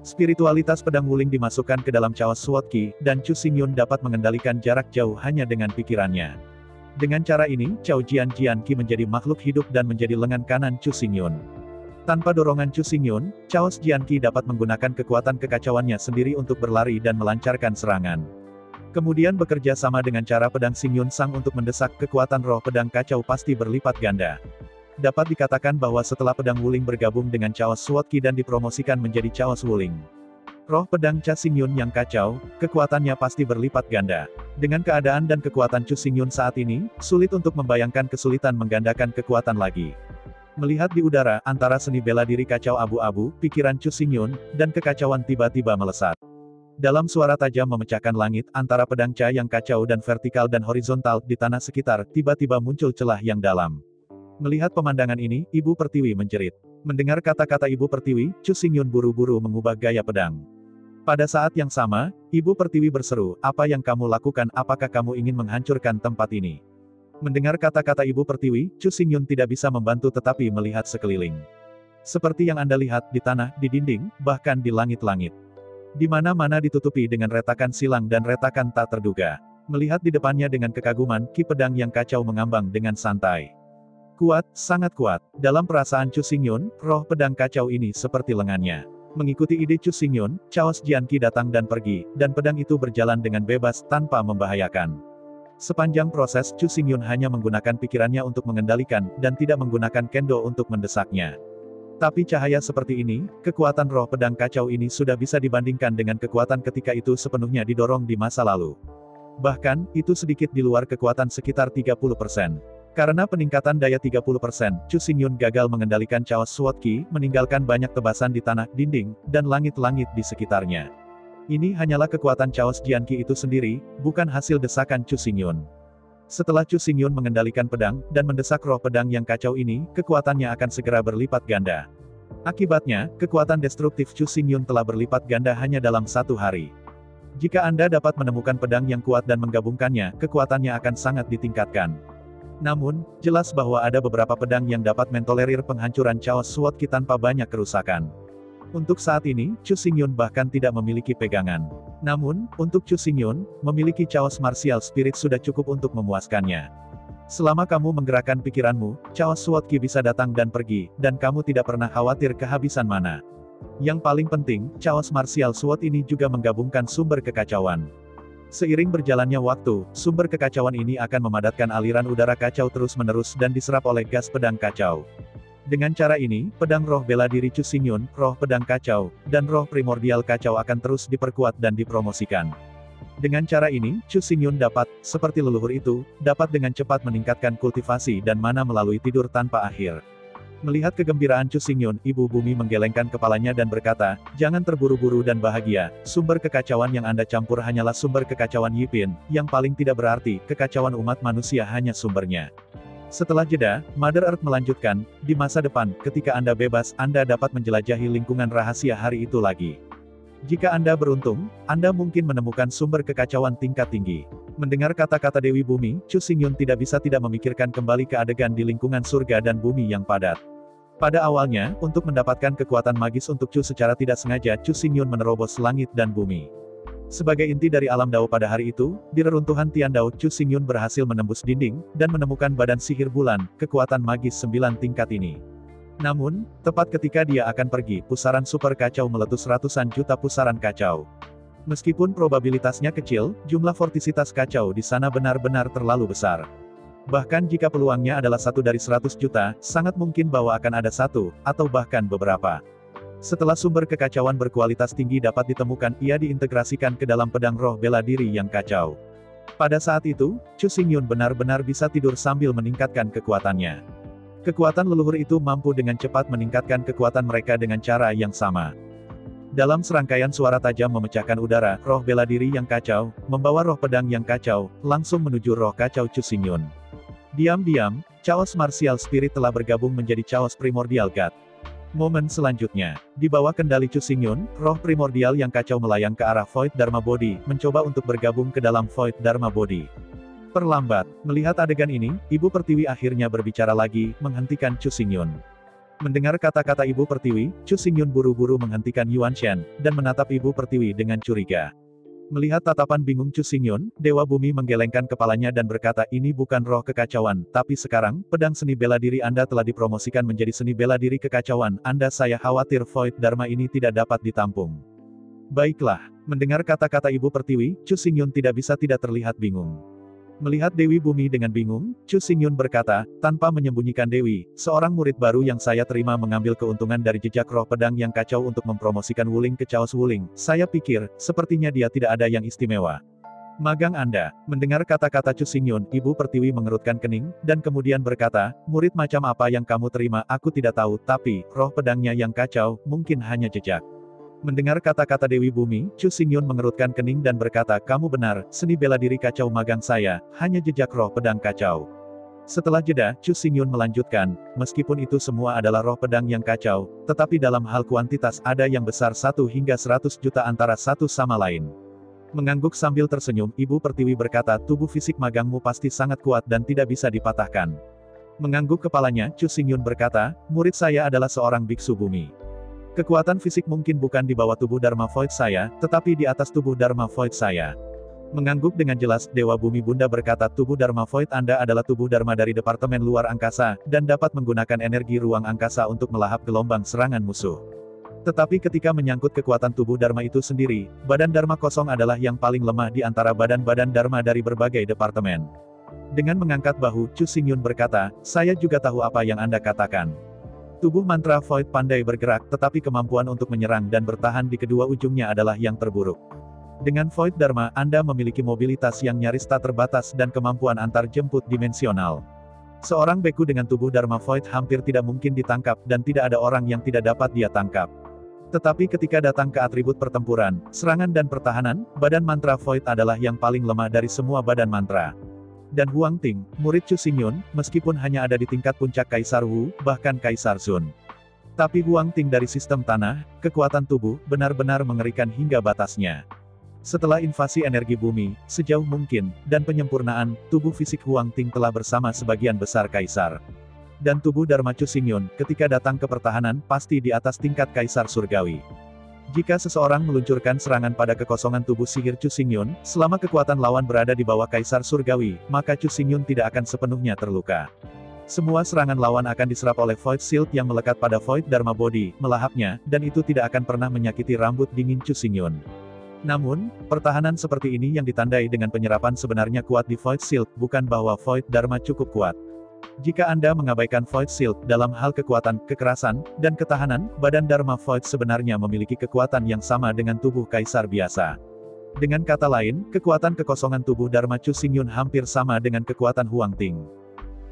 Spiritualitas pedang wuling dimasukkan ke dalam Chaos Sword Ki, dan Chu Xingyun dapat mengendalikan jarak jauh hanya dengan pikirannya. Dengan cara ini, Chao Jian Ki menjadi makhluk hidup dan menjadi lengan kanan Chu Xingyun. Tanpa dorongan Chu Xingyun, Chaos Jian Ki dapat menggunakan kekuatan kekacauannya sendiri untuk berlari dan melancarkan serangan. Kemudian bekerja sama dengan cara pedang Xingyun Sang untuk mendesak, kekuatan roh pedang kacau pasti berlipat ganda. Dapat dikatakan bahwa setelah pedang wuling bergabung dengan Chaos Sword Ki dan dipromosikan menjadi Chaos Wuling, roh pedang Cha Xingyun yang kacau, kekuatannya pasti berlipat ganda. Dengan keadaan dan kekuatan Chu Xingyun saat ini, sulit untuk membayangkan kesulitan menggandakan kekuatan lagi. Melihat di udara, antara seni bela diri kacau abu-abu, pikiran Chu Xingyun, dan kekacauan tiba-tiba melesat. Dalam suara tajam memecahkan langit, antara pedang Cha yang kacau dan vertikal dan horizontal di tanah sekitar, tiba-tiba muncul celah yang dalam. Melihat pemandangan ini, Ibu Pertiwi menjerit. Mendengar kata-kata Ibu Pertiwi, Chu Xingyun buru-buru mengubah gaya pedang. Pada saat yang sama, Ibu Pertiwi berseru, "Apa yang kamu lakukan? Apakah kamu ingin menghancurkan tempat ini?" Mendengar kata-kata Ibu Pertiwi, Chu Xingyun tidak bisa membantu tetapi melihat sekeliling. Seperti yang Anda lihat, di tanah, di dinding, bahkan di langit-langit. Di mana-mana ditutupi dengan retakan silang dan retakan tak terduga. Melihat di depannya dengan kekaguman, ki pedang yang kacau mengambang dengan santai. Kuat, sangat kuat. Dalam perasaan Chu Xingyun, roh pedang kacau ini seperti lengannya. Mengikuti ide Chu Xingyun, Chaos Jian Ki datang dan pergi, dan pedang itu berjalan dengan bebas, tanpa membahayakan. Sepanjang proses, Chu Xingyun hanya menggunakan pikirannya untuk mengendalikan, dan tidak menggunakan kendo untuk mendesaknya. Tapi cahaya seperti ini, kekuatan roh pedang kacau ini sudah bisa dibandingkan dengan kekuatan ketika itu sepenuhnya didorong di masa lalu. Bahkan, itu sedikit di luar kekuatan sekitar 30%. Karena peningkatan daya 30%, Chu Xingyun gagal mengendalikan Chaos Sword Ki, meninggalkan banyak tebasan di tanah, dinding, dan langit-langit di sekitarnya. Ini hanyalah kekuatan Chaos Jian Ki itu sendiri, bukan hasil desakan Chu Xingyun. Setelah Chu Xingyun mengendalikan pedang, dan mendesak roh pedang yang kacau ini, kekuatannya akan segera berlipat ganda. Akibatnya, kekuatan destruktif Chu Xingyun telah berlipat ganda hanya dalam 1 hari. Jika Anda dapat menemukan pedang yang kuat dan menggabungkannya, kekuatannya akan sangat ditingkatkan. Namun, jelas bahwa ada beberapa pedang yang dapat mentolerir penghancuran Chaos Sword Ki tanpa banyak kerusakan. Untuk saat ini, Chu Xingyun bahkan tidak memiliki pegangan. Namun, untuk Chu Xingyun, memiliki Chaos Martial Spirit sudah cukup untuk memuaskannya. Selama kamu menggerakkan pikiranmu, Chaos Sword Ki bisa datang dan pergi, dan kamu tidak pernah khawatir kehabisan mana. Yang paling penting, Chaos Martial Sword ini juga menggabungkan sumber kekacauan. Seiring berjalannya waktu, sumber kekacauan ini akan memadatkan aliran udara kacau terus-menerus dan diserap oleh gas pedang kacau. Dengan cara ini, pedang roh bela diri Chu Xingyun, roh pedang kacau, dan roh primordial kacau akan terus diperkuat dan dipromosikan. Dengan cara ini, Chu Xingyun dapat, seperti leluhur itu, dapat dengan cepat meningkatkan kultivasi dan mana melalui tidur tanpa akhir. Melihat kegembiraan Chu Xingyun, Ibu Bumi menggelengkan kepalanya dan berkata, "Jangan terburu-buru dan bahagia, sumber kekacauan yang Anda campur hanyalah sumber kekacauan Yipin, yang paling tidak berarti, kekacauan umat manusia hanya sumbernya." Setelah jeda, Mother Earth melanjutkan, "Di masa depan, ketika Anda bebas, Anda dapat menjelajahi lingkungan rahasia hari itu lagi. Jika Anda beruntung, Anda mungkin menemukan sumber kekacauan tingkat tinggi." Mendengar kata-kata Dewi Bumi, Chu Xingyun tidak bisa tidak memikirkan kembali ke adegan di lingkungan surga dan bumi yang padat. Pada awalnya, untuk mendapatkan kekuatan magis untuk Chu secara tidak sengaja, Chu Xingyun menerobos langit dan bumi. Sebagai inti dari alam Dao pada hari itu, di reruntuhan Tian Dao, Chu Xingyun berhasil menembus dinding, dan menemukan badan sihir bulan, kekuatan magis 9 tingkat ini. Namun, tepat ketika dia akan pergi, pusaran super kacau meletus ratusan juta pusaran kacau. Meskipun probabilitasnya kecil, jumlah vortisitas kacau di sana benar-benar terlalu besar. Bahkan jika peluangnya adalah 1 dari 100 juta, sangat mungkin bahwa akan ada 1, atau bahkan beberapa. Setelah sumber kekacauan berkualitas tinggi dapat ditemukan, ia diintegrasikan ke dalam pedang roh bela diri yang kacau. Pada saat itu, Chu Xingyun benar-benar bisa tidur sambil meningkatkan kekuatannya. Kekuatan leluhur itu mampu dengan cepat meningkatkan kekuatan mereka dengan cara yang sama. Dalam serangkaian suara tajam memecahkan udara, roh bela diri yang kacau, membawa roh pedang yang kacau, langsung menuju roh kacau Chu Xingyun. Diam-diam, Chaos Martial Spirit telah bergabung menjadi Chaos Primordial God. Momen selanjutnya, di bawah kendali Chu Xingyun, roh primordial yang kacau melayang ke arah Void Dharma Body, mencoba untuk bergabung ke dalam Void Dharma Body. Perlambat, melihat adegan ini, Ibu Pertiwi akhirnya berbicara lagi, menghentikan Chu Xingyun. Mendengar kata-kata Ibu Pertiwi, Chu Xingyun buru-buru menghentikan Yuan Shen, dan menatap Ibu Pertiwi dengan curiga. Melihat tatapan bingung Chu Xingyun, Dewa Bumi menggelengkan kepalanya dan berkata, ini bukan roh kekacauan, tapi sekarang, pedang seni bela diri Anda telah dipromosikan menjadi seni bela diri kekacauan, saya khawatir Void Dharma ini tidak dapat ditampung. Baiklah, mendengar kata-kata Ibu Pertiwi, Chu Xingyun tidak bisa tidak terlihat bingung. Melihat Dewi Bumi dengan bingung, Chu Xingyun berkata, tanpa menyembunyikan Dewi, seorang murid baru yang saya terima mengambil keuntungan dari jejak roh pedang yang kacau untuk mempromosikan Wuling ke Chaos Wuling. Saya pikir, sepertinya dia tidak ada yang istimewa. Magang Anda. Mendengar kata-kata Chu Xingyun, Ibu Pertiwi mengerutkan kening, dan kemudian berkata, murid macam apa yang kamu terima, aku tidak tahu, tapi, roh pedangnya yang kacau, mungkin hanya jejak. Mendengar kata-kata Dewi Bumi, Chu Xingyun mengerutkan kening dan berkata, kamu benar, seni bela diri kacau magang saya, hanya jejak roh pedang kacau. Setelah jeda, Chu Xingyun melanjutkan, meskipun itu semua adalah roh pedang yang kacau, tetapi dalam hal kuantitas ada yang besar 1 hingga 100 juta antara satu sama lain. Mengangguk sambil tersenyum, Ibu Pertiwi berkata, tubuh fisik magangmu pasti sangat kuat dan tidak bisa dipatahkan. Mengangguk kepalanya, Chu Xingyun berkata, murid saya adalah seorang biksu bumi. Kekuatan fisik mungkin bukan di bawah tubuh Dharma Void saya, tetapi di atas tubuh Dharma Void saya. Mengangguk dengan jelas, Dewa Bumi Bunda berkata, tubuh Dharma Void Anda adalah tubuh Dharma dari Departemen Luar Angkasa, dan dapat menggunakan energi ruang angkasa untuk melahap gelombang serangan musuh. Tetapi ketika menyangkut kekuatan tubuh Dharma itu sendiri, badan Dharma kosong adalah yang paling lemah di antara badan-badan Dharma dari berbagai departemen. Dengan mengangkat bahu, Chu Xingyun berkata, saya juga tahu apa yang Anda katakan. Tubuh mantra Void pandai bergerak, tetapi kemampuan untuk menyerang dan bertahan di kedua ujungnya adalah yang terburuk. Dengan Void Dharma, Anda memiliki mobilitas yang nyaris tak terbatas dan kemampuan antar jemput dimensional. Seorang beku dengan tubuh Dharma Void hampir tidak mungkin ditangkap, dan tidak ada orang yang tidak dapat dia tangkap. Tetapi ketika datang ke atribut pertempuran, serangan dan pertahanan, badan mantra Void adalah yang paling lemah dari semua badan mantra. Dan Huang Ting, murid Chu Xingyun, meskipun hanya ada di tingkat puncak Kaisar Wu, bahkan Kaisar Sun. Tapi Huang Ting dari sistem tanah, kekuatan tubuh, benar-benar mengerikan hingga batasnya. Setelah invasi energi bumi, sejauh mungkin, dan penyempurnaan, tubuh fisik Huang Ting telah bersama sebagian besar Kaisar. Dan tubuh Dharma Chu Xingyun, ketika datang ke pertahanan, pasti di atas tingkat Kaisar Surgawi. Jika seseorang meluncurkan serangan pada kekosongan tubuh sihir Chu Xingyun, selama kekuatan lawan berada di bawah Kaisar Surgawi, maka Chu Xingyun tidak akan sepenuhnya terluka. Semua serangan lawan akan diserap oleh Void Shield yang melekat pada Void Dharma Body, melahapnya, dan itu tidak akan pernah menyakiti rambut dingin Chu Xingyun. Namun, pertahanan seperti ini yang ditandai dengan penyerapan sebenarnya kuat di Void Shield, bukan bahwa Void Dharma cukup kuat. Jika Anda mengabaikan Void Shield dalam hal kekuatan, kekerasan, dan ketahanan, badan Dharma Void sebenarnya memiliki kekuatan yang sama dengan tubuh Kaisar biasa. Dengan kata lain, kekuatan kekosongan tubuh Dharma Chu Xingyun hampir sama dengan kekuatan Huang Ting.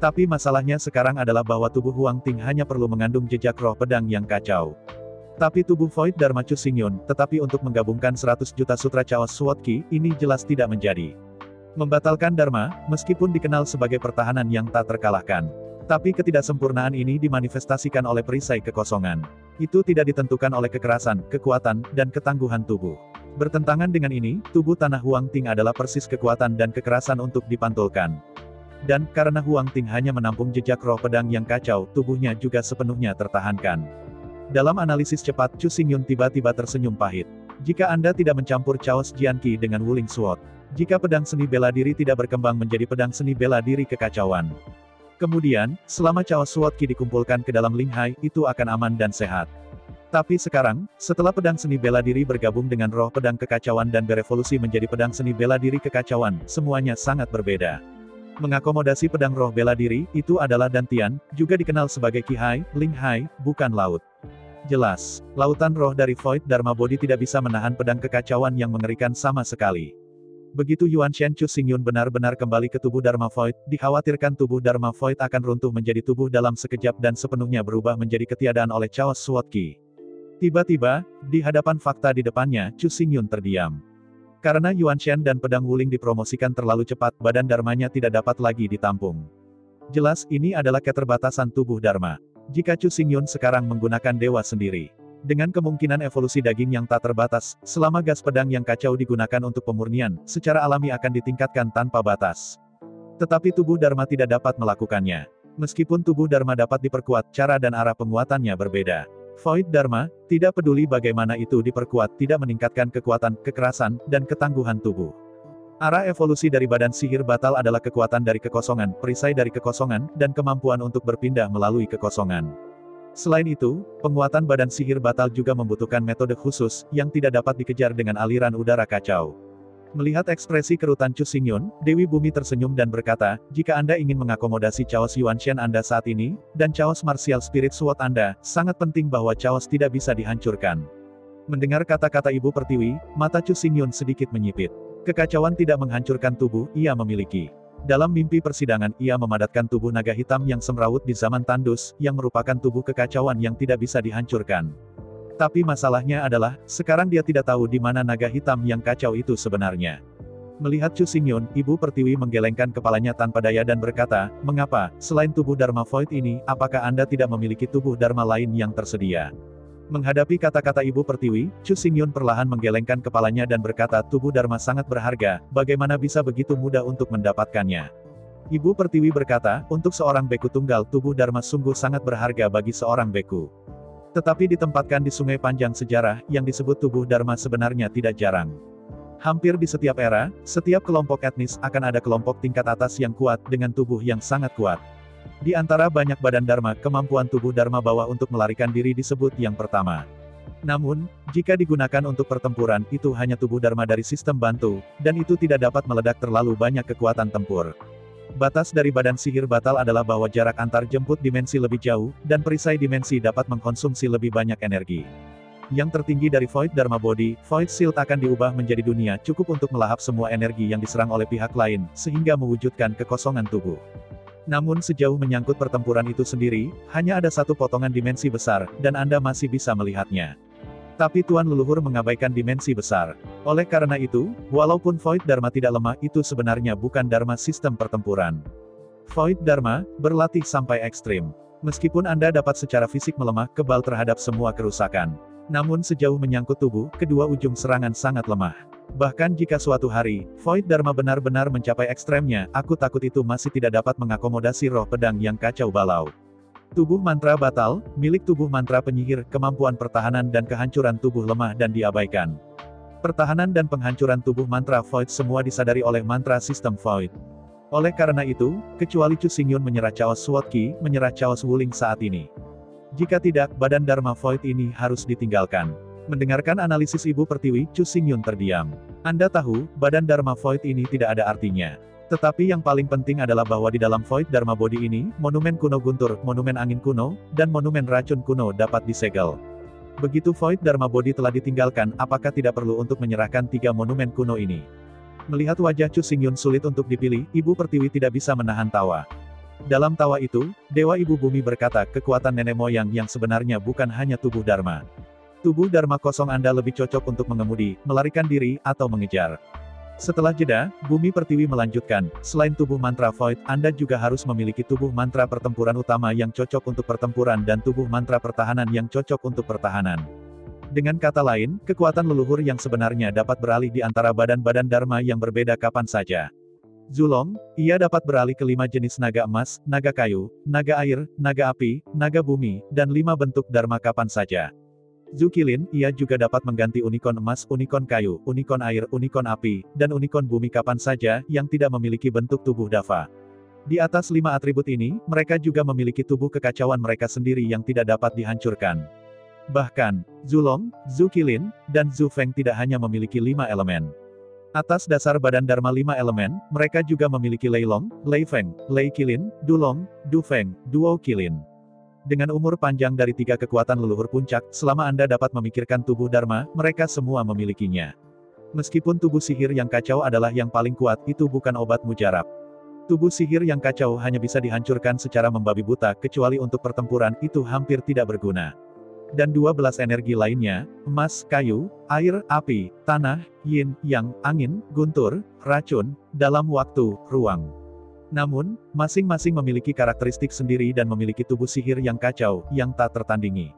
Tapi masalahnya sekarang adalah bahwa tubuh Huang Ting hanya perlu mengandung jejak roh pedang yang kacau. Tapi tubuh Void Dharma Chu Xingyun, tetapi untuk menggabungkan 100 juta sutra Chaos Sword Ki, ini jelas tidak menjadi. Membatalkan Dharma, meskipun dikenal sebagai pertahanan yang tak terkalahkan. Tapi ketidaksempurnaan ini dimanifestasikan oleh perisai kekosongan. Itu tidak ditentukan oleh kekerasan, kekuatan, dan ketangguhan tubuh. Bertentangan dengan ini, tubuh tanah Huang Ting adalah persis kekuatan dan kekerasan untuk dipantulkan. Dan, karena Huang Ting hanya menampung jejak roh pedang yang kacau, tubuhnya juga sepenuhnya tertahankan. Dalam analisis cepat, Chu Xingyun tiba-tiba tersenyum pahit. Jika Anda tidak mencampur Chaos Jianqi dengan Wuling Sword, jika pedang seni bela diri tidak berkembang menjadi pedang seni bela diri kekacauan. Kemudian, selama Chaos Sword Ki dikumpulkan ke dalam Linghai, itu akan aman dan sehat. Tapi sekarang, setelah pedang seni bela diri bergabung dengan roh pedang kekacauan dan berevolusi menjadi pedang seni bela diri kekacauan, semuanya sangat berbeda. Mengakomodasi pedang roh bela diri, itu adalah Dantian, juga dikenal sebagai Qihai, Linghai, bukan laut. Jelas, lautan roh dari Void Dharma Body tidak bisa menahan pedang kekacauan yang mengerikan sama sekali. Begitu Yuan Shen Chu Xingyun benar-benar kembali ke tubuh Dharma Void, dikhawatirkan tubuh Dharma Void akan runtuh menjadi tubuh dalam sekejap dan sepenuhnya berubah menjadi ketiadaan oleh Chaos Sword Ki. Tiba-tiba, di hadapan fakta di depannya, Chu Xingyun terdiam. Karena Yuan Shen dan pedang Wuling dipromosikan terlalu cepat, badan Dharmanya tidak dapat lagi ditampung. Jelas, ini adalah keterbatasan tubuh Dharma. Jika Chu Xingyun sekarang menggunakan dewa sendiri, dengan kemungkinan evolusi daging yang tak terbatas, selama gas pedang yang kacau digunakan untuk pemurnian, secara alami akan ditingkatkan tanpa batas. Tetapi tubuh Dharma tidak dapat melakukannya. Meskipun tubuh Dharma dapat diperkuat, cara dan arah penguatannya berbeda. Void Dharma, tidak peduli bagaimana itu diperkuat, tidak meningkatkan kekuatan, kekerasan, dan ketangguhan tubuh. Arah evolusi dari badan sihir batal adalah kekuatan dari kekosongan, perisai dari kekosongan, dan kemampuan untuk berpindah melalui kekosongan. Selain itu, penguatan badan sihir batal juga membutuhkan metode khusus, yang tidak dapat dikejar dengan aliran udara kacau. Melihat ekspresi kerutan Chu Xingyun, Dewi Bumi tersenyum dan berkata, jika Anda ingin mengakomodasi Chaos Yuanshan Anda saat ini, dan Chaos Martial Spirit Sword Anda, sangat penting bahwa Chaos tidak bisa dihancurkan. Mendengar kata-kata Ibu Pertiwi, mata Chu Xingyun sedikit menyipit. Kekacauan tidak menghancurkan tubuh, ia memiliki. Dalam mimpi persidangan, ia memadatkan tubuh naga hitam yang semrawut di zaman tandus, yang merupakan tubuh kekacauan yang tidak bisa dihancurkan. Tapi masalahnya adalah, sekarang dia tidak tahu di mana naga hitam yang kacau itu sebenarnya. Melihat Chu Xingyun, Ibu Pertiwi menggelengkan kepalanya tanpa daya dan berkata, mengapa, selain tubuh Dharma Void ini, apakah Anda tidak memiliki tubuh Dharma lain yang tersedia? Menghadapi kata-kata Ibu Pertiwi, Chu Xingyun perlahan menggelengkan kepalanya dan berkata, tubuh Dharma sangat berharga, bagaimana bisa begitu mudah untuk mendapatkannya? Ibu Pertiwi berkata, untuk seorang beku tunggal, tubuh Dharma sungguh sangat berharga bagi seorang beku. Tetapi ditempatkan di sungai panjang sejarah, yang disebut tubuh Dharma sebenarnya tidak jarang. Hampir di setiap era, setiap kelompok etnis akan ada kelompok tingkat atas yang kuat, dengan tubuh yang sangat kuat. Di antara banyak badan Dharma, kemampuan tubuh Dharma bawah untuk melarikan diri disebut yang pertama. Namun, jika digunakan untuk pertempuran, itu hanya tubuh Dharma dari sistem bantu, dan itu tidak dapat meledak terlalu banyak kekuatan tempur. Batas dari badan sihir batal adalah bahwa jarak antar jemput dimensi lebih jauh, dan perisai dimensi dapat mengkonsumsi lebih banyak energi. Yang tertinggi dari Void Dharma Body, Void Shield akan diubah menjadi dunia cukup untuk melahap semua energi yang diserang oleh pihak lain, sehingga mewujudkan kekosongan tubuh. Namun sejauh menyangkut pertempuran itu sendiri, hanya ada satu potongan dimensi besar, dan Anda masih bisa melihatnya. Tapi Tuan Leluhur mengabaikan dimensi besar. Oleh karena itu, walaupun Void Dharma tidak lemah, itu sebenarnya bukan Dharma sistem pertempuran. Void Dharma, berlatih sampai ekstrim. Meskipun Anda dapat secara fisik melemah, kebal terhadap semua kerusakan. Namun sejauh menyangkut tubuh, kedua ujung serangan sangat lemah. Bahkan jika suatu hari, Void Dharma benar-benar mencapai ekstremnya, aku takut itu masih tidak dapat mengakomodasi roh pedang yang kacau balau. Tubuh mantra batal, milik tubuh mantra penyihir, kemampuan pertahanan dan kehancuran tubuh lemah dan diabaikan. Pertahanan dan penghancuran tubuh mantra Void semua disadari oleh mantra sistem Void. Oleh karena itu, kecuali Chu Xingyun menyerah Chaos Sword Ki, menyerah Chaos Wuling saat ini. Jika tidak, badan Dharma Void ini harus ditinggalkan. Mendengarkan analisis Ibu Pertiwi, Chu Xingyun terdiam. Anda tahu, badan Dharma Void ini tidak ada artinya. Tetapi yang paling penting adalah bahwa di dalam Void Dharma Body ini, monumen kuno guntur, monumen angin kuno, dan monumen racun kuno dapat disegel. Begitu Void Dharma Body telah ditinggalkan, apakah tidak perlu untuk menyerahkan tiga monumen kuno ini? Melihat wajah Chu Xingyun sulit untuk dipilih, Ibu Pertiwi tidak bisa menahan tawa. Dalam tawa itu, Dewa Ibu Bumi berkata, kekuatan nenek moyang yang sebenarnya bukan hanya tubuh Dharma. Tubuh Dharma kosong Anda lebih cocok untuk mengemudi, melarikan diri, atau mengejar. Setelah jeda, Bumi Pertiwi melanjutkan, selain tubuh mantra Void, Anda juga harus memiliki tubuh mantra pertempuran utama yang cocok untuk pertempuran dan tubuh mantra pertahanan yang cocok untuk pertahanan. Dengan kata lain, kekuatan leluhur yang sebenarnya dapat beralih di antara badan-badan Dharma yang berbeda kapan saja. Zulong, ia dapat beralih ke 5 jenis naga emas, naga kayu, naga air, naga api, naga bumi, dan 5 bentuk Dharma kapan saja. Zukilin, ia juga dapat mengganti unicorn emas, unicorn kayu, unicorn air, unicorn api, dan unicorn bumi kapan saja, yang tidak memiliki bentuk tubuh Dava. Di atas 5 atribut ini, mereka juga memiliki tubuh kekacauan mereka sendiri yang tidak dapat dihancurkan. Bahkan, Zulong, Zukilin, dan Zufeng tidak hanya memiliki 5 elemen. Atas dasar badan Dharma 5 elemen, mereka juga memiliki Leilong, Leifeng, Leikilin, Dulong, Dufeng, Duo Kilin. Dengan umur panjang dari 3 kekuatan leluhur puncak, selama Anda dapat memikirkan tubuh Dharma, mereka semua memilikinya. Meskipun tubuh sihir yang kacau adalah yang paling kuat, itu bukan obat mujarab. Tubuh sihir yang kacau hanya bisa dihancurkan secara membabi buta, kecuali untuk pertempuran, itu hampir tidak berguna. Dan 12 energi lainnya, emas, kayu, air, api, tanah, yin, yang, angin, guntur, racun, dalam waktu, ruang. Namun, masing-masing memiliki karakteristik sendiri dan memiliki tubuh sihir yang kacau, yang tak tertandingi.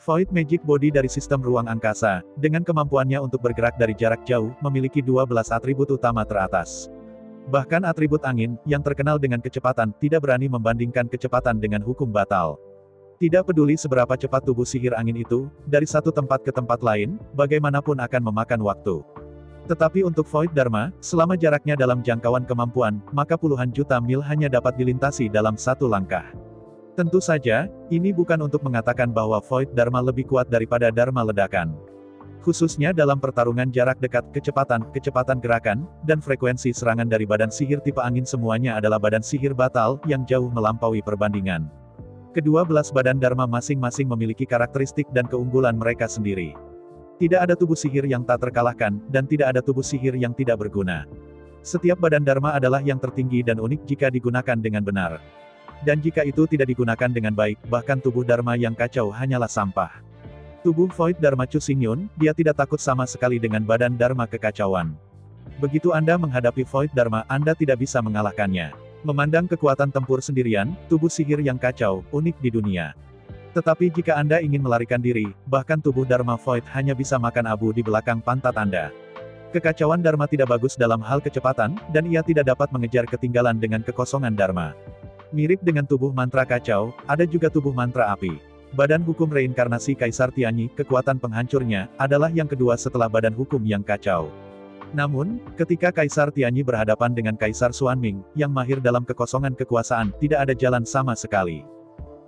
Void Magic Body dari sistem ruang angkasa, dengan kemampuannya untuk bergerak dari jarak jauh, memiliki 12 atribut utama teratas. Bahkan atribut angin, yang terkenal dengan kecepatan, tidak berani membandingkan kecepatan dengan hukum batal. Tidak peduli seberapa cepat tubuh sihir angin itu, dari satu tempat ke tempat lain, bagaimanapun akan memakan waktu. Tetapi untuk Void Dharma, selama jaraknya dalam jangkauan kemampuan, maka puluhan juta mil hanya dapat dilintasi dalam satu langkah. Tentu saja, ini bukan untuk mengatakan bahwa Void Dharma lebih kuat daripada Dharma ledakan. Khususnya dalam pertarungan jarak dekat, kecepatan gerakan, dan frekuensi serangan dari badan sihir tipe angin semuanya adalah badan sihir batal, yang jauh melampaui perbandingan. Kedua belas badan Dharma masing-masing memiliki karakteristik dan keunggulan mereka sendiri. Tidak ada tubuh sihir yang tak terkalahkan, dan tidak ada tubuh sihir yang tidak berguna. Setiap badan Dharma adalah yang tertinggi dan unik jika digunakan dengan benar. Dan jika itu tidak digunakan dengan baik, bahkan tubuh Dharma yang kacau hanyalah sampah. Tubuh Void Dharma Chu Xingyun, dia tidak takut sama sekali dengan badan Dharma kekacauan. Begitu Anda menghadapi Void Dharma, Anda tidak bisa mengalahkannya. Memandang kekuatan tempur sendirian, tubuh sihir yang kacau, unik di dunia. Tetapi jika Anda ingin melarikan diri, bahkan tubuh Dharma Void hanya bisa makan abu di belakang pantat Anda. Kekacauan Dharma tidak bagus dalam hal kecepatan, dan ia tidak dapat mengejar ketinggalan dengan kekosongan Dharma. Mirip dengan tubuh mantra kacau, ada juga tubuh mantra api. Badan hukum reinkarnasi Kaisar Tianyi, kekuatan penghancurnya, adalah yang kedua setelah badan hukum yang kacau. Namun, ketika Kaisar Tianyi berhadapan dengan Kaisar Xuanming, yang mahir dalam kekosongan kekuasaan, tidak ada jalan sama sekali.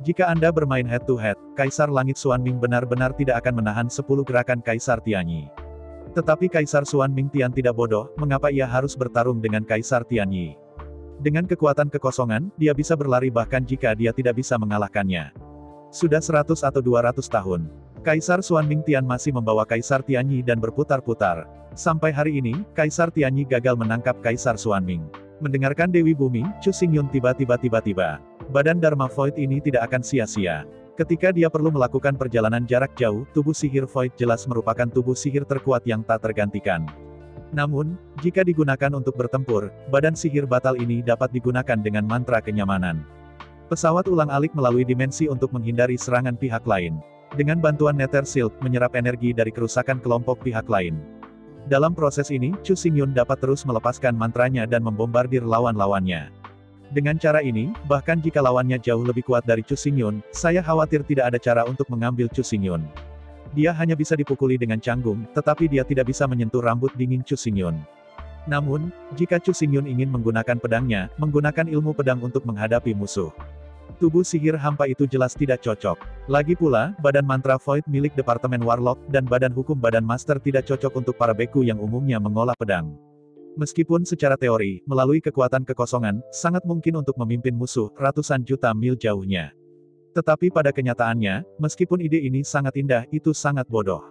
Jika Anda bermain head-to-head, Kaisar Langit Xuanming benar-benar tidak akan menahan 10 gerakan Kaisar Tianyi. Tetapi Kaisar Xuanming Tian tidak bodoh, mengapa ia harus bertarung dengan Kaisar Tianyi? Dengan kekuatan kekosongan, dia bisa berlari bahkan jika dia tidak bisa mengalahkannya. Sudah 100 atau 200 tahun. Kaisar Xuanming Tian masih membawa Kaisar Tianyi dan berputar-putar. Sampai hari ini, Kaisar Tianyi gagal menangkap Kaisar Xuanming. Mendengarkan Dewi Bumi, Chu Xingyun tiba-tiba. Badan Dharma Void ini tidak akan sia-sia. Ketika dia perlu melakukan perjalanan jarak jauh, tubuh sihir Void jelas merupakan tubuh sihir terkuat yang tak tergantikan. Namun, jika digunakan untuk bertempur, badan sihir batal ini dapat digunakan dengan mantra kenyamanan. Pesawat ulang-alik melalui dimensi untuk menghindari serangan pihak lain. Dengan bantuan Nether Shield, menyerap energi dari kerusakan kelompok pihak lain. Dalam proses ini, Chu Xingyun dapat terus melepaskan mantranya dan membombardir lawan-lawannya. Dengan cara ini, bahkan jika lawannya jauh lebih kuat dari Chu Xingyun, saya khawatir tidak ada cara untuk mengambil Chu Xingyun. Dia hanya bisa dipukuli dengan canggung, tetapi dia tidak bisa menyentuh rambut dingin Chu Xingyun. Namun, jika Chu Xingyun ingin menggunakan pedangnya, menggunakan ilmu pedang untuk menghadapi musuh. Tubuh sihir hampa itu jelas tidak cocok. Lagi pula, badan mantra Void milik Departemen Warlock, dan badan hukum badan Master tidak cocok untuk para beku yang umumnya mengolah pedang. Meskipun secara teori, melalui kekuatan kekosongan, sangat mungkin untuk memimpin musuh, ratusan juta mil jauhnya. Tetapi pada kenyataannya, meskipun ide ini sangat indah, itu sangat bodoh.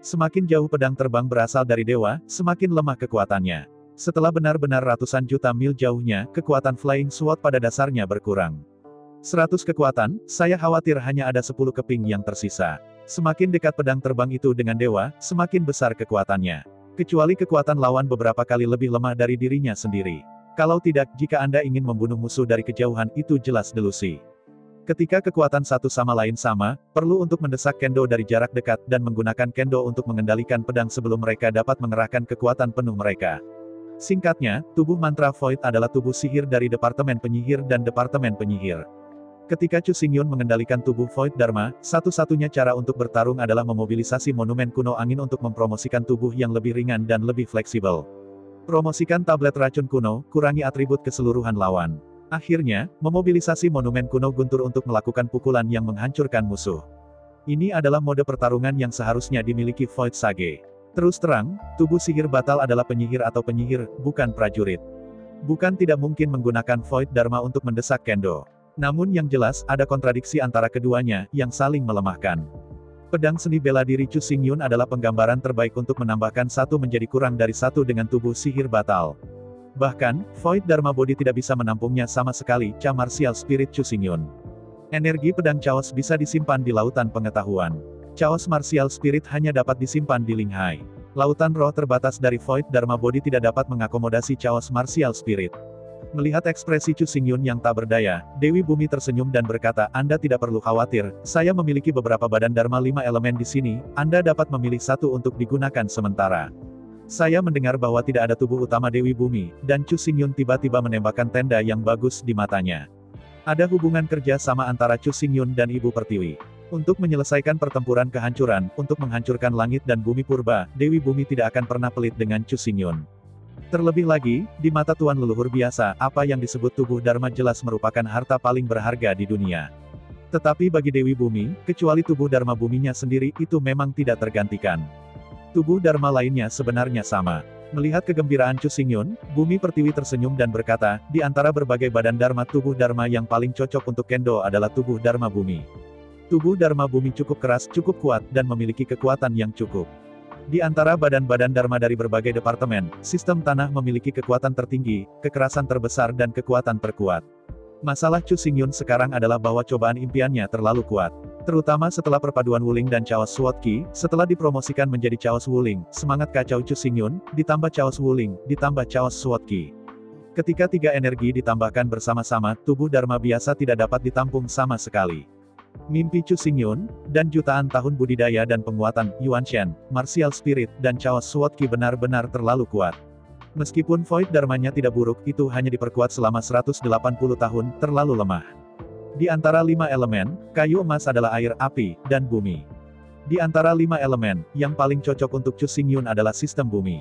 Semakin jauh pedang terbang berasal dari dewa, semakin lemah kekuatannya. Setelah benar-benar ratusan juta mil jauhnya, kekuatan Flying Sword pada dasarnya berkurang. 100 kekuatan, saya khawatir hanya ada 10 keping yang tersisa. Semakin dekat pedang terbang itu dengan dewa, semakin besar kekuatannya. Kecuali kekuatan lawan beberapa kali lebih lemah dari dirinya sendiri. Kalau tidak, jika Anda ingin membunuh musuh dari kejauhan, itu jelas delusi. Ketika kekuatan satu sama lain sama, perlu untuk mendesak kendo dari jarak dekat, dan menggunakan kendo untuk mengendalikan pedang sebelum mereka dapat mengerahkan kekuatan penuh mereka. Singkatnya, tubuh mantra Void adalah tubuh sihir dari Departemen Penyihir dan Departemen Penyihir. Ketika Chu Xingyun mengendalikan tubuh Void Dharma, satu-satunya cara untuk bertarung adalah memobilisasi monumen kuno angin untuk mempromosikan tubuh yang lebih ringan dan lebih fleksibel. Promosikan tablet racun kuno, kurangi atribut keseluruhan lawan. Akhirnya, memobilisasi monumen kuno guntur untuk melakukan pukulan yang menghancurkan musuh. Ini adalah mode pertarungan yang seharusnya dimiliki Void Sage. Terus terang, tubuh sihir batal adalah penyihir atau penyihir, bukan prajurit. Bukan tidak mungkin menggunakan Void Dharma untuk mendesak kendo. Namun yang jelas, ada kontradiksi antara keduanya, yang saling melemahkan. Pedang seni bela diri Chu Xingyun adalah penggambaran terbaik untuk menambahkan satu menjadi kurang dari satu dengan tubuh sihir batal. Bahkan, Void Dharma Body tidak bisa menampungnya sama sekali, Cha Martial Spirit Chu Xingyun. Energi pedang Chaos bisa disimpan di lautan pengetahuan. Chaos Martial Spirit hanya dapat disimpan di Linghai. Lautan roh terbatas dari Void Dharma Body tidak dapat mengakomodasi Chaos Martial Spirit. Melihat ekspresi Chu Xingyun yang tak berdaya, Dewi Bumi tersenyum dan berkata, Anda tidak perlu khawatir, saya memiliki beberapa badan Dharma 5 elemen di sini, Anda dapat memilih satu untuk digunakan sementara. Saya mendengar bahwa tidak ada tubuh utama Dewi Bumi, dan Chu Xingyun tiba-tiba menembakkan tenda yang bagus di matanya. Ada hubungan kerja sama antara Chu Xingyun dan Ibu Pertiwi. Untuk menyelesaikan pertempuran kehancuran, untuk menghancurkan langit dan bumi purba, Dewi Bumi tidak akan pernah pelit dengan Chu Xingyun. Terlebih lagi, di mata Tuan Leluhur biasa, apa yang disebut tubuh Dharma jelas merupakan harta paling berharga di dunia. Tetapi bagi Dewi Bumi, kecuali tubuh Dharma buminya sendiri, itu memang tidak tergantikan. Tubuh Dharma lainnya sebenarnya sama. Melihat kegembiraan Chu Xingyun, Bumi Pertiwi tersenyum dan berkata, di antara berbagai badan Dharma, tubuh Dharma yang paling cocok untuk Kendo adalah tubuh Dharma Bumi. Tubuh Dharma Bumi cukup keras, cukup kuat, dan memiliki kekuatan yang cukup. Di antara badan-badan Dharma dari berbagai departemen, sistem tanah memiliki kekuatan tertinggi, kekerasan terbesar dan kekuatan terkuat. Masalah Chu Xingyun sekarang adalah bahwa cobaan impiannya terlalu kuat. Terutama setelah perpaduan Wuling dan Chaos Sword Ki, setelah dipromosikan menjadi Chaos Wuling, semangat kacau Chu Xingyun, ditambah Chaos Wuling, ditambah Chaos Sword Ki. Ketika tiga energi ditambahkan bersama-sama, tubuh Dharma biasa tidak dapat ditampung sama sekali. Mimpi Chu Xingyun, dan jutaan tahun budidaya dan penguatan, Yuan Shen, Martial Spirit, dan Chaos Sword Ki benar-benar terlalu kuat. Meskipun Void Dharmanya tidak buruk, itu hanya diperkuat selama 180 tahun, terlalu lemah. Di antara 5 elemen, kayu emas adalah air, api, dan bumi. Di antara 5 elemen, yang paling cocok untuk Chu Xingyun adalah sistem bumi.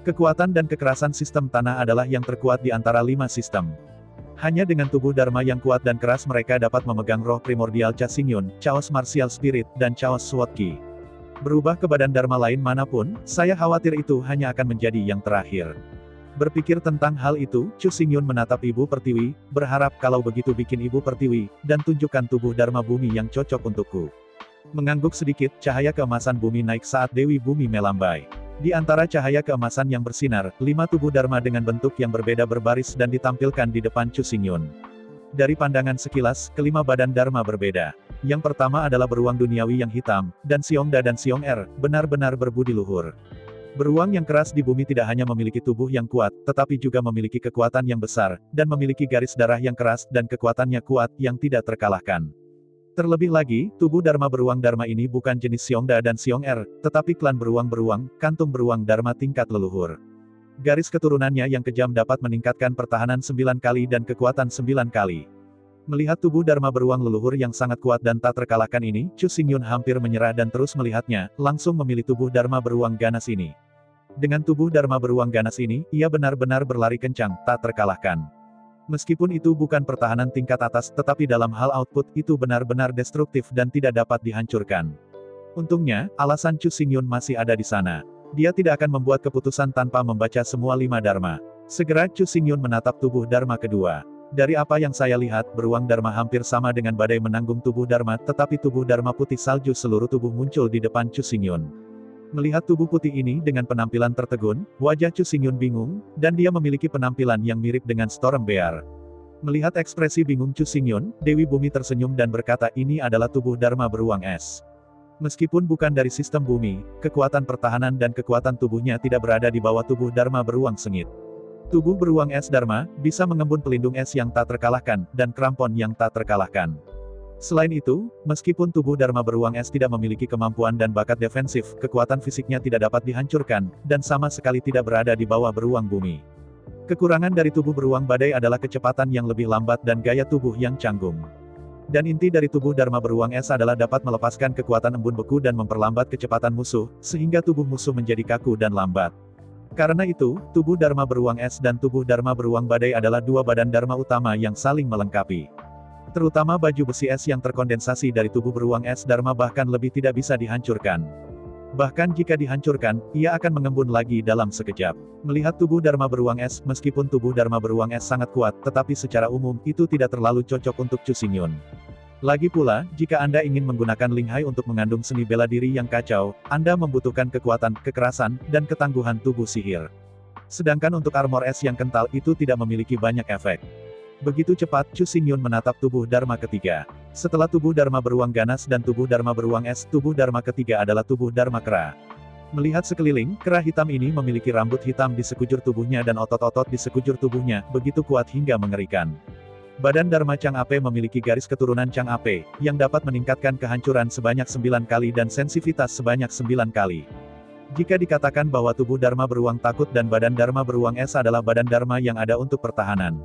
Kekuatan dan kekerasan sistem tanah adalah yang terkuat di antara 5 sistem. Hanya dengan tubuh Dharma yang kuat dan keras mereka dapat memegang roh primordial Cha Xingyun, Chaos Martial Spirit, dan Chaos Sword Ki. Berubah ke badan Dharma lain manapun, saya khawatir itu hanya akan menjadi yang terakhir. Berpikir tentang hal itu, Chu Xingyun menatap Ibu Pertiwi, berharap kalau begitu bikin Ibu Pertiwi, dan tunjukkan tubuh Dharma Bumi yang cocok untukku. Mengangguk sedikit, cahaya keemasan bumi naik saat Dewi Bumi melambai. Di antara cahaya keemasan yang bersinar, 5 tubuh Dharma dengan bentuk yang berbeda berbaris dan ditampilkan di depan Chu Xingyun. Dari pandangan sekilas, kelima badan Dharma berbeda. Yang pertama adalah beruang duniawi yang hitam, dan Xiongda dan Xiong-Er, benar-benar berbudi luhur. Beruang yang keras di bumi tidak hanya memiliki tubuh yang kuat, tetapi juga memiliki kekuatan yang besar, dan memiliki garis darah yang keras dan kekuatannya kuat, yang tidak terkalahkan. Terlebih lagi, tubuh Dharma beruang Dharma ini bukan jenis Xiongda dan Xiong-Er, tetapi klan beruang-beruang, kantung beruang Dharma tingkat leluhur. Garis keturunannya yang kejam dapat meningkatkan pertahanan 9 kali dan kekuatan 9 kali. Melihat tubuh Dharma beruang leluhur yang sangat kuat dan tak terkalahkan ini, Chu Xingyun hampir menyerah dan terus melihatnya, langsung memilih tubuh Dharma beruang ganas ini. Dengan tubuh Dharma beruang ganas ini, ia benar-benar berlari kencang, tak terkalahkan. Meskipun itu bukan pertahanan tingkat atas, tetapi dalam hal output, itu benar-benar destruktif dan tidak dapat dihancurkan. Untungnya, alasan Chu Xingyun masih ada di sana. Dia tidak akan membuat keputusan tanpa membaca semua 5 Dharma. Segera Chu Xingyun menatap tubuh Dharma kedua. Dari apa yang saya lihat, beruang Dharma hampir sama dengan badai menanggung tubuh Dharma, tetapi tubuh Dharma putih salju seluruh tubuh muncul di depan Chu Xingyun. Melihat tubuh putih ini dengan penampilan tertegun, wajah Chu Xingyun bingung, dan dia memiliki penampilan yang mirip dengan Storm Bear. Melihat ekspresi bingung Chu Xingyun, Dewi Bumi tersenyum dan berkata ini adalah tubuh Dharma beruang es. Meskipun bukan dari sistem bumi, kekuatan pertahanan dan kekuatan tubuhnya tidak berada di bawah tubuh Dharma beruang sengit. Tubuh beruang es Dharma, bisa mengembun pelindung es yang tak terkalahkan, dan krampon yang tak terkalahkan. Selain itu, meskipun tubuh Dharma beruang es tidak memiliki kemampuan dan bakat defensif, kekuatan fisiknya tidak dapat dihancurkan, dan sama sekali tidak berada di bawah beruang bumi. Kekurangan dari tubuh beruang badai adalah kecepatan yang lebih lambat dan gaya tubuh yang canggung. Dan inti dari tubuh Dharma beruang es adalah dapat melepaskan kekuatan embun beku dan memperlambat kecepatan musuh, sehingga tubuh musuh menjadi kaku dan lambat. Karena itu, tubuh Dharma beruang es dan tubuh Dharma beruang badai adalah 2 badan Dharma utama yang saling melengkapi. Terutama baju besi es yang terkondensasi dari tubuh beruang es Dharma bahkan lebih tidak bisa dihancurkan. Bahkan jika dihancurkan, ia akan mengembun lagi dalam sekejap. Melihat tubuh Dharma beruang es, meskipun tubuh Dharma beruang es sangat kuat, tetapi secara umum, itu tidak terlalu cocok untuk Chu Xingyun. Lagi pula, jika Anda ingin menggunakan Linghai untuk mengandung seni bela diri yang kacau, Anda membutuhkan kekuatan, kekerasan, dan ketangguhan tubuh sihir. Sedangkan untuk armor es yang kental itu tidak memiliki banyak efek. Begitu cepat, Chu Xingyun menatap tubuh Dharma ketiga. Setelah tubuh Dharma beruang ganas dan tubuh Dharma beruang es, tubuh Dharma ketiga adalah tubuh Dharma kera. Melihat sekeliling, kera hitam ini memiliki rambut hitam di sekujur tubuhnya dan otot-otot di sekujur tubuhnya, begitu kuat hingga mengerikan. Badan Dharma Chang Ape memiliki garis keturunan Chang Ape, yang dapat meningkatkan kehancuran sebanyak 9 kali dan sensitivitas sebanyak 9 kali. Jika dikatakan bahwa tubuh Dharma beruang takut dan badan Dharma beruang es adalah badan Dharma yang ada untuk pertahanan,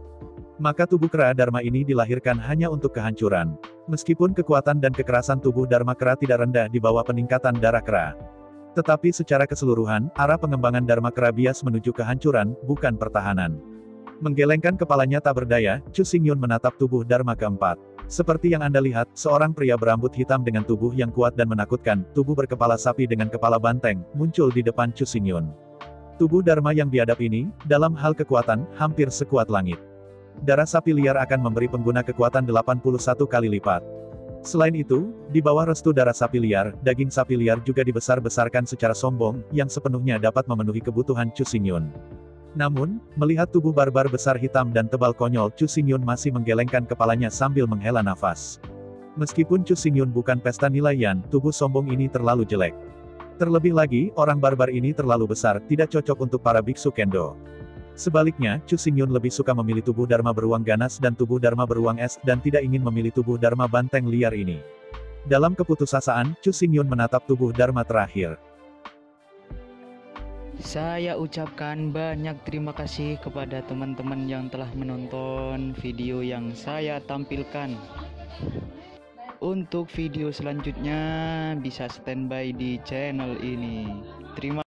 maka tubuh kera Dharma ini dilahirkan hanya untuk kehancuran. Meskipun kekuatan dan kekerasan tubuh Dharma kera tidak rendah di bawah peningkatan darah kera, tetapi secara keseluruhan, arah pengembangan Dharma kera bias menuju kehancuran, bukan pertahanan. Menggelengkan kepalanya tak berdaya, Chu Xingyun menatap tubuh Dharma keempat. Seperti yang Anda lihat, seorang pria berambut hitam dengan tubuh yang kuat dan menakutkan, tubuh berkepala sapi dengan kepala banteng, muncul di depan Chu Xingyun. Tubuh Dharma yang biadab ini, dalam hal kekuatan, hampir sekuat langit. Darah sapi liar akan memberi pengguna kekuatan 81 kali lipat. Selain itu, di bawah restu darah sapi liar, daging sapi liar juga dibesar-besarkan secara sombong, yang sepenuhnya dapat memenuhi kebutuhan Chu Xingyun. Namun, melihat tubuh barbar besar hitam dan tebal konyol, Chu Xingyun masih menggelengkan kepalanya sambil menghela nafas. Meskipun Chu Xingyun bukan pesta nilaian, tubuh sombong ini terlalu jelek. Terlebih lagi, orang barbar ini terlalu besar, tidak cocok untuk para biksu kendo. Sebaliknya, Chu Xingyun lebih suka memilih tubuh Dharma beruang ganas dan tubuh Dharma beruang es, dan tidak ingin memilih tubuh Dharma banteng liar ini. Dalam keputusasaan, Chu Xingyun menatap tubuh Dharma terakhir. Saya ucapkan banyak terima kasih kepada teman-teman yang telah menonton video yang saya tampilkan. Untuk video selanjutnya bisa standby di channel ini. Terima